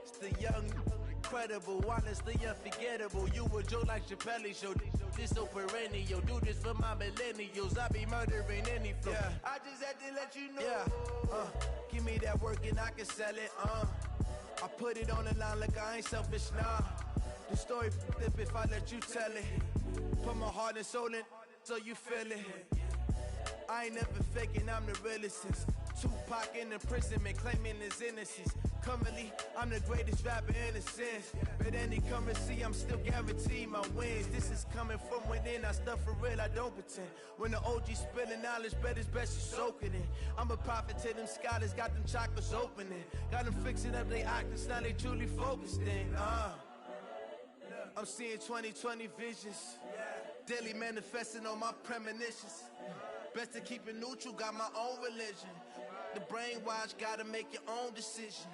It's the young, incredible, honestly unforgettable. You a Joe like Chappelle show. This so perennial. Do this for my millennials. I be murdering any flow. Yeah. I just had to let you know. Yeah. Give me that work and I can sell it. I put it on the line like I ain't selfish, nah. The story flip if I let you tell it. Put my heart and soul in so you feel it. I ain't never faking, I'm the realest since Tupac in imprisonment, claiming his innocence. Currently, I'm the greatest rapper in a sense. But any come and see, I'm still guaranteed my wins. This is coming from within, I stuff for real, I don't pretend. When the OG spilling knowledge, bet it's best you soak it in. I'm a prophet to them scholars, got them chakras opening. Got them fixing up their octaves, now they truly focused in. I'm seeing 2020 visions, daily manifesting on my premonitions. Best to keep it neutral, got my own religion. The brainwash, gotta make your own decision.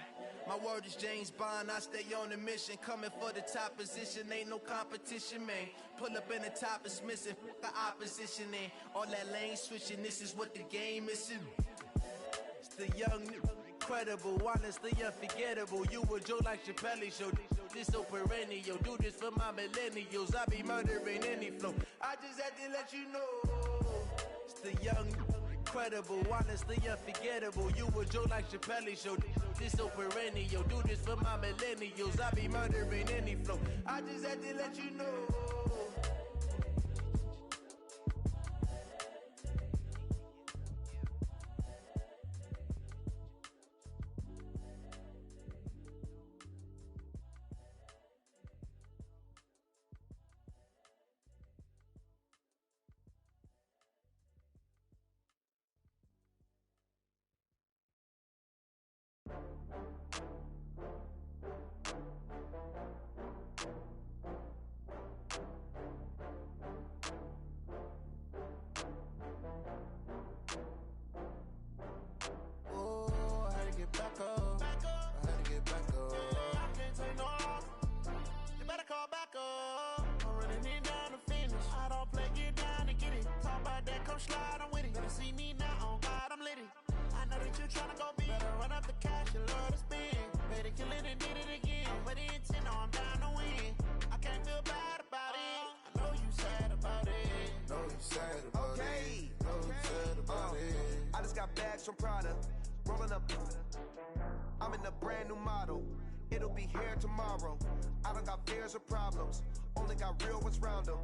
My word is James Bond, I stay on a mission. Coming for the top position, ain't no competition, man. Pull up in the top is missing, the opposition in. All that lane switching, this is what the game is. It's the young, incredible, honestly unforgettable. You a Joe like Chappelle show. This so perennial. Do this for my millennials. I be murdering any flow. I just had to let you know. It's the young, incredible, honestly unforgettable. You a Joe like Chappelle show. This so perennial. Do this for my millennials. I be murdering any flow. I just had to let you know. From Prada, rolling up. I'm in a brand new model. It'll be here tomorrow. I don't got fears or problems. Only got real ones round them.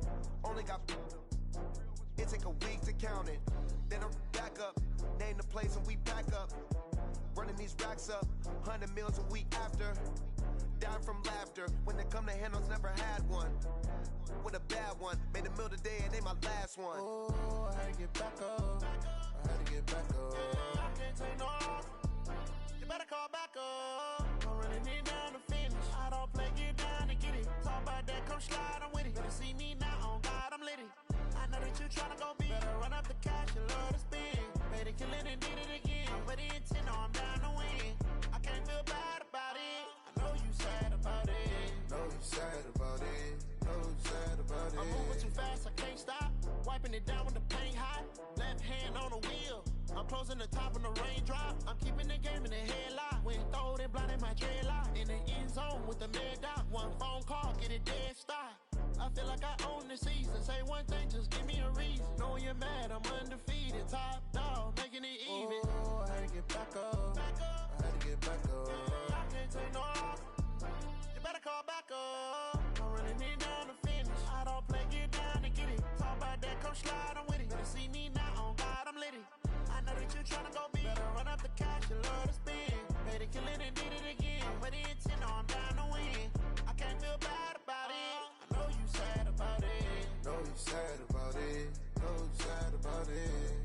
Only got. It take a week to count it. Then I'm back up. Name the place and we back up. Running these racks up. 100 meals a week after. Dying from laughter. When it come to handles, never had one. With a bad one. Made a meal today and ain't my last one. Oh, I had to get back up. I had to get back up. I can't take no loss. You better call back up. I'm running it down to finish. I don't play, get down and get it. Talk about that, come slide, I'm with it. Better see me now, on God, I'm litty. I know that you tryna go big. Better run up the cash, you love to spend. Better kill it and did it again. I'm with the intent, no, I'm down to win. I can't feel bad about it. I know you sad about it. Know you sad about it. Know you sad about it. I'm moving too fast, I can't stop. Wiping it down with the paint hot. Left hand on the wheel. I'm closing the top on the raindrop. I'm keeping the game in the headlock. When throwed and blinded my dreadlock. In the end zone with the mad dot. One phone call, get it dead stop. I I feel like I own the season. Say one thing, just give me a reason. Knowing you're mad, I'm undefeated. Top dog, making it even. Oh, I had to get back up. I had to get back up. I can't take no loss. You better call back up. I'm running it down to finish. I don't play, get down and get it. Talk about that, come slide, I'm with it. Better see me now, on God, I'm lit it. I know that you tryna go big. Better run up the cash, you love to spend. Paid to kill it and did it again. Put the intent on, I'm down to win. I can't feel bad about it. I know you sad about it. Know you sad about it. Know you sad about it.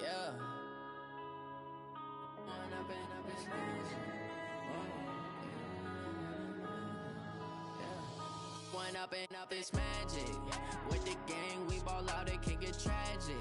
Yeah. One up and up is magic. With the gang, we ball out, it can get tragic.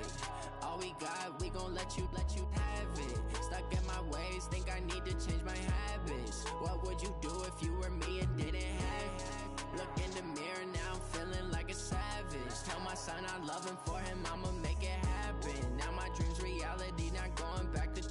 All we got, we gon' let you have it. Stuck in my ways, think I need to change my habits. What would you do if you were me and didn't have it? Look in the mirror, now I'm feeling like a savage. Tell my son I love him, for him I'ma make it happen. Now my dream's reality, not going back to.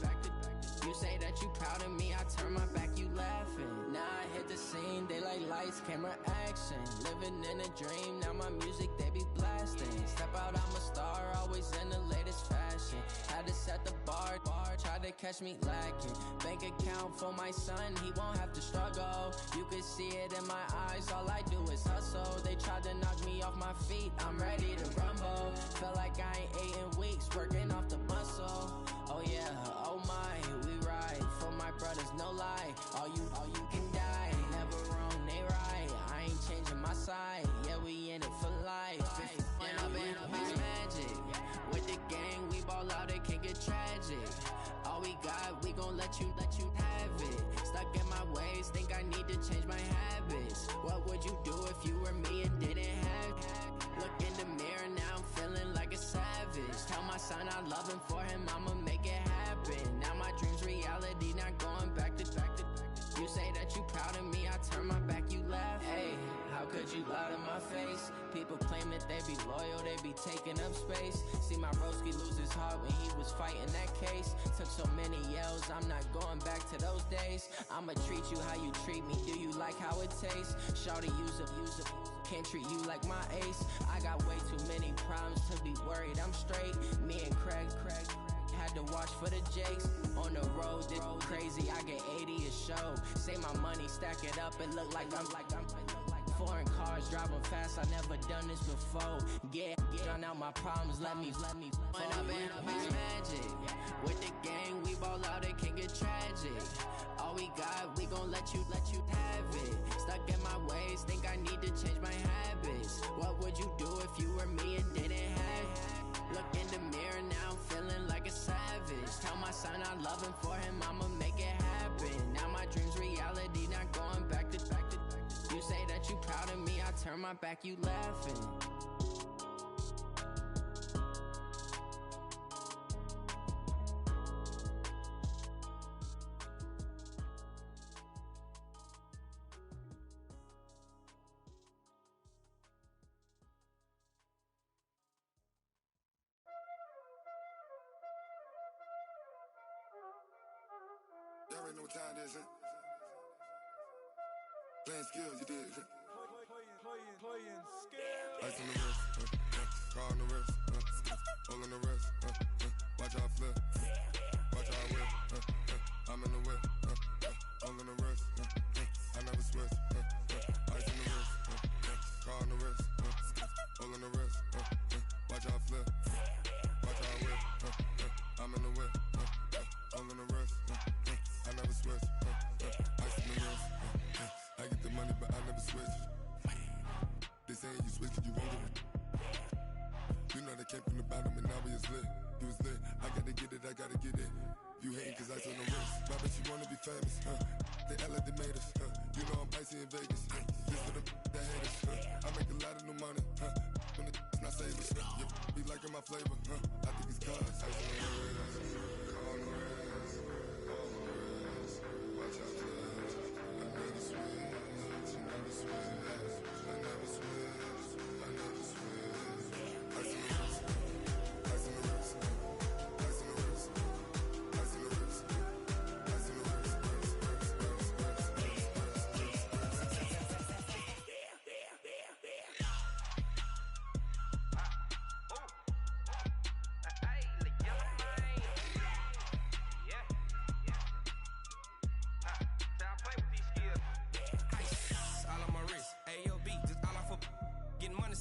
You say that you proud of me, I turn my back, you laughing. Now I hit the scene, daylight lights, camera action. Living in a dream, now my music, they be blasting. Step out, I'm a star, always in the latest fashion. Had to set the bar, tried to catch me lacking. Bank account for my son, he won't have to struggle. You can see it in my eyes, all I do is hustle. They tried to knock me off my feet, I'm ready to rumble. Felt like I ain't ate in weeks, working off the muscle. Oh yeah, oh my, we ride for my brothers, no lie. All you can die, never wrong, they right. I ain't changing my side, yeah, we in it for life. When I've been magic, with the gang, we ball out, it can get tragic. All we got, we gon' let you have it. Stuck in my ways, think I need to change my habits. What would you do if you were me and didn't have it? Look in the mirror, now I'm feeling like a savage. Tell my son I love him, for him I'ma make it happen. Now my dream's reality, not going back to. You say that you proud of me, I turn my back, you laugh. Hey, how could you lie to my face? People claim that they be loyal, they be taking up space. See my broski lose his heart when he was fighting that case. Took so many yells, I'm not going back to those days. I'ma treat you how you treat me, do you like how it tastes? Shawty, use up, can't treat you like my ace. I got way too many problems to be worried, I'm straight. Me and Craig had to watch for the Jakes. On the road, this crazy, I get 80 a show. Say my money, stack it up, it look like I'm foreign cars, driving fast, I never done this before. Get drown out my problems, let me When I've been magic, with the gang, we ball out, it can get tragic. All we got, we gon' let you have it. Stuck in my ways, think I need to change my habits. What would you do if you were me and didn't have it? Look in the mirror, now I'm feeling like a savage. Tell my son I love him, for him I'ma make it happen. Now my dream's reality, not going back to. You say that you proud of me, I turn my back, you laughing. Y'all already know what time it is, huh? Playing skills, you did. Playing skills. Ice on the wrist, car on the wrist, hole in the wrist, watch out flip, watch out whip, I'm in the whip, hole in the wrist, I never switch, ice on the wrist, car on the wrist, hole in the wrist, watch out flip, watch out whip, I'm in the whip, hole in the wrist, I never switch, ice on the wrist. I get the money, but I never switch. They saying you switch, you won't get it. You know they came from the bottom and now we is lit. You was lit, I gotta get it, I gotta get it. You hating cause I on the wrist. Why bet you wanna be famous, They act like they made us, You know I'm icy in Vegas, This for the that hate us, I make a lot of new money, When it's not savers, You be liking my flavor, I think it's cause I on the wrist, on the wrist, on the wrist. Watch out, I never switch.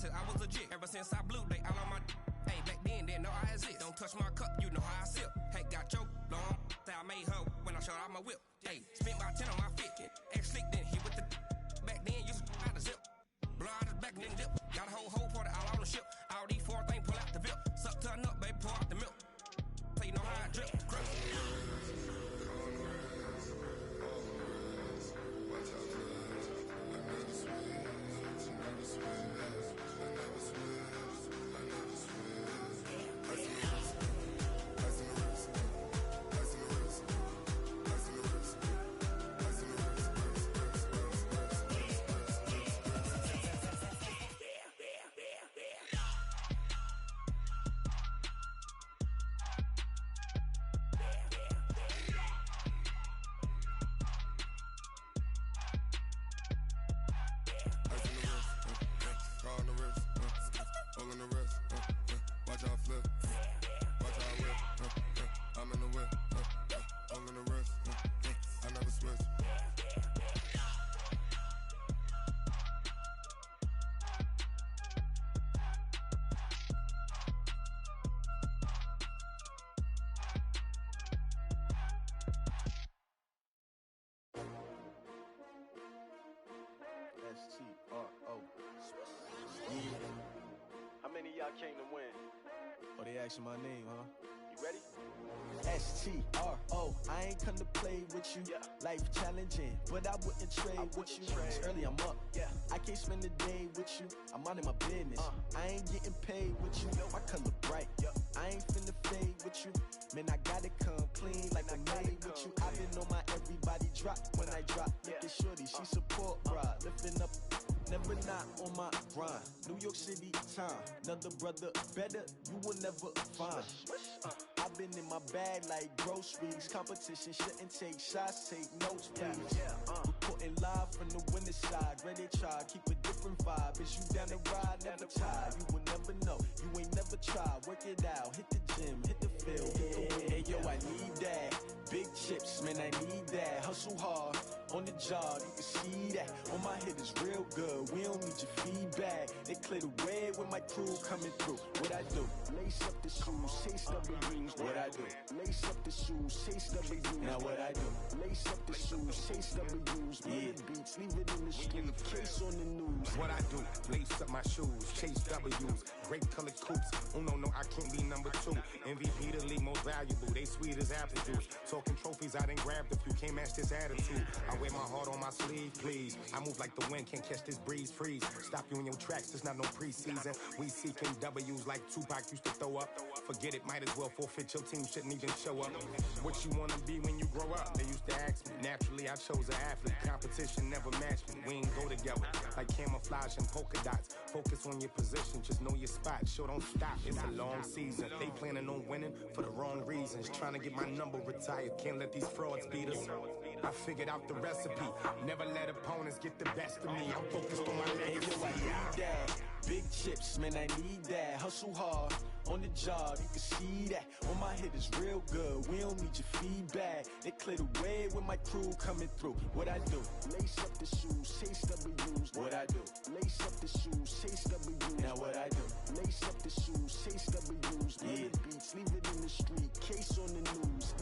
I was legit. Ever since I blew, they all on my. Hey, back then, didn't know I exist. Don't touch my cup, you know how I sip. Hey, got your long. I made her when I showed out my whip. Hey, spent about 10 on my fit. Ex-slick, then hit with the. Back then, used to out the zip. Blow out his back, then dip. Got a whole party all on the ship. All these 4 things, pull out the VIP. Suck to a nut, baby, pour out the milk. So you know how I drip. Crush. y'all came to win. Oh, they asking my name, huh? You ready? S-T-R-O, I ain't come to play with you. Life challenging, but I wouldn't trade with you. It's early, I'm up. I can't spend the day with you. I'm minding my business. I ain't getting paid with you. My color bright. I ain't finna fade with you. Man, I gotta come clean like I made with you. I been on my everybody drop when I drop. Look at shorty, she support bra. Lifting up, never not on my grind. New York City time, another brother better, you will never find. I've been in my bag like groceries. Competition shouldn't take shots, take notes, please. Reporting live from the winner's side. Ready to try, keep a different vibe. Is you down the ride, never tired. You will never know, you ain't never tried. Work it out, hit the gym, hit the field, hit the win. Hey yo, I need that. Big chips, man, I need that. Hustle hard, on the job, you can see that. On my hit is real good, we don't need your feedback. They clear the way with my crew coming through. What I do? Lace up the shoes, chase W's. What I do? Lace up the shoes, chase W's. Now what I do? Lace up the shoes, chase W's. Yeah, beats, leave it in the street, case on the news. What I do? Lace up my shoes, chase W's. Great colored coops. Oh no, I can't be number 2. MVP the league most valuable. They sweet as apple juice. Talking trophies, I done grabbed a few. Can't match this attitude. I wear my heart on my sleeve, please. I move like the wind, can't catch this breeze. Freeze. Stop you in your tracks, there's not no preseason. We seeking W's like Tupac used to throw up. Forget it, might as well forfeit. Your team shouldn't even show up. What you wanna be when you grow up? They used to ask me. Naturally, I chose an athlete. Competition never matched me. We ain't go together like camouflage and polka dots. Focus on your position, just know your spot. Sure, don't stop. It's a long season. They planning on winning for the wrong reasons. Trying to get my number retired. Can't let these frauds beat us. I figured out the recipe. Never let opponents get the best of me. I'm focused on my legacy. I need that. Big chips, man, I need that. Hustle hard, on the job, you can see that. On my hit is real good, we don't need your feedback. They clear the way with my crew coming through. What I do? Lace up the shoes, chase W's. What I do? Lace up the shoes, chase W's. Now what I do? Lace up the shoes, chase W's. Yeah, beats, leave it in the street, case on the news.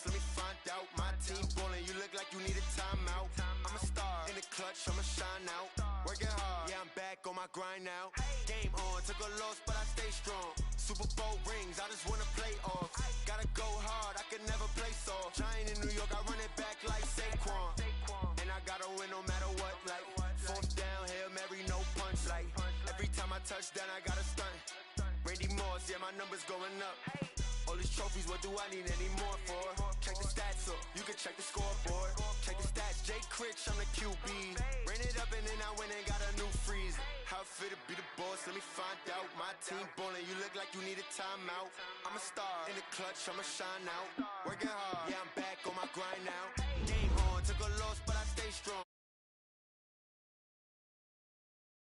Let me find out. My team ballin', you look like you need a timeout. I'm a star in the clutch, I'ma shine out. Working hard, yeah, I'm back on my grind now. Game on, took a loss, but I stay strong. Super Bowl rings, I just wanna play off. Gotta go hard, I can never play soft. Giant in New York, I run it back like Saquon. And I gotta win no matter what, like fourth down, Hail Mary, no punch. Like every time I touch down, I gotta stunt. Randy Moss, yeah, my numbers going up. All these trophies, what do I need any more for? Check the stats up, you can check the scoreboard. Check the stats, Jake Critch, I'm the QB. Ran it up and then I went and got a new freeze. How it fit to be the boss, let me find out. My team ballin', you look like you need a timeout. I'm a star in the clutch, I'ma shine out. Working hard, yeah, I'm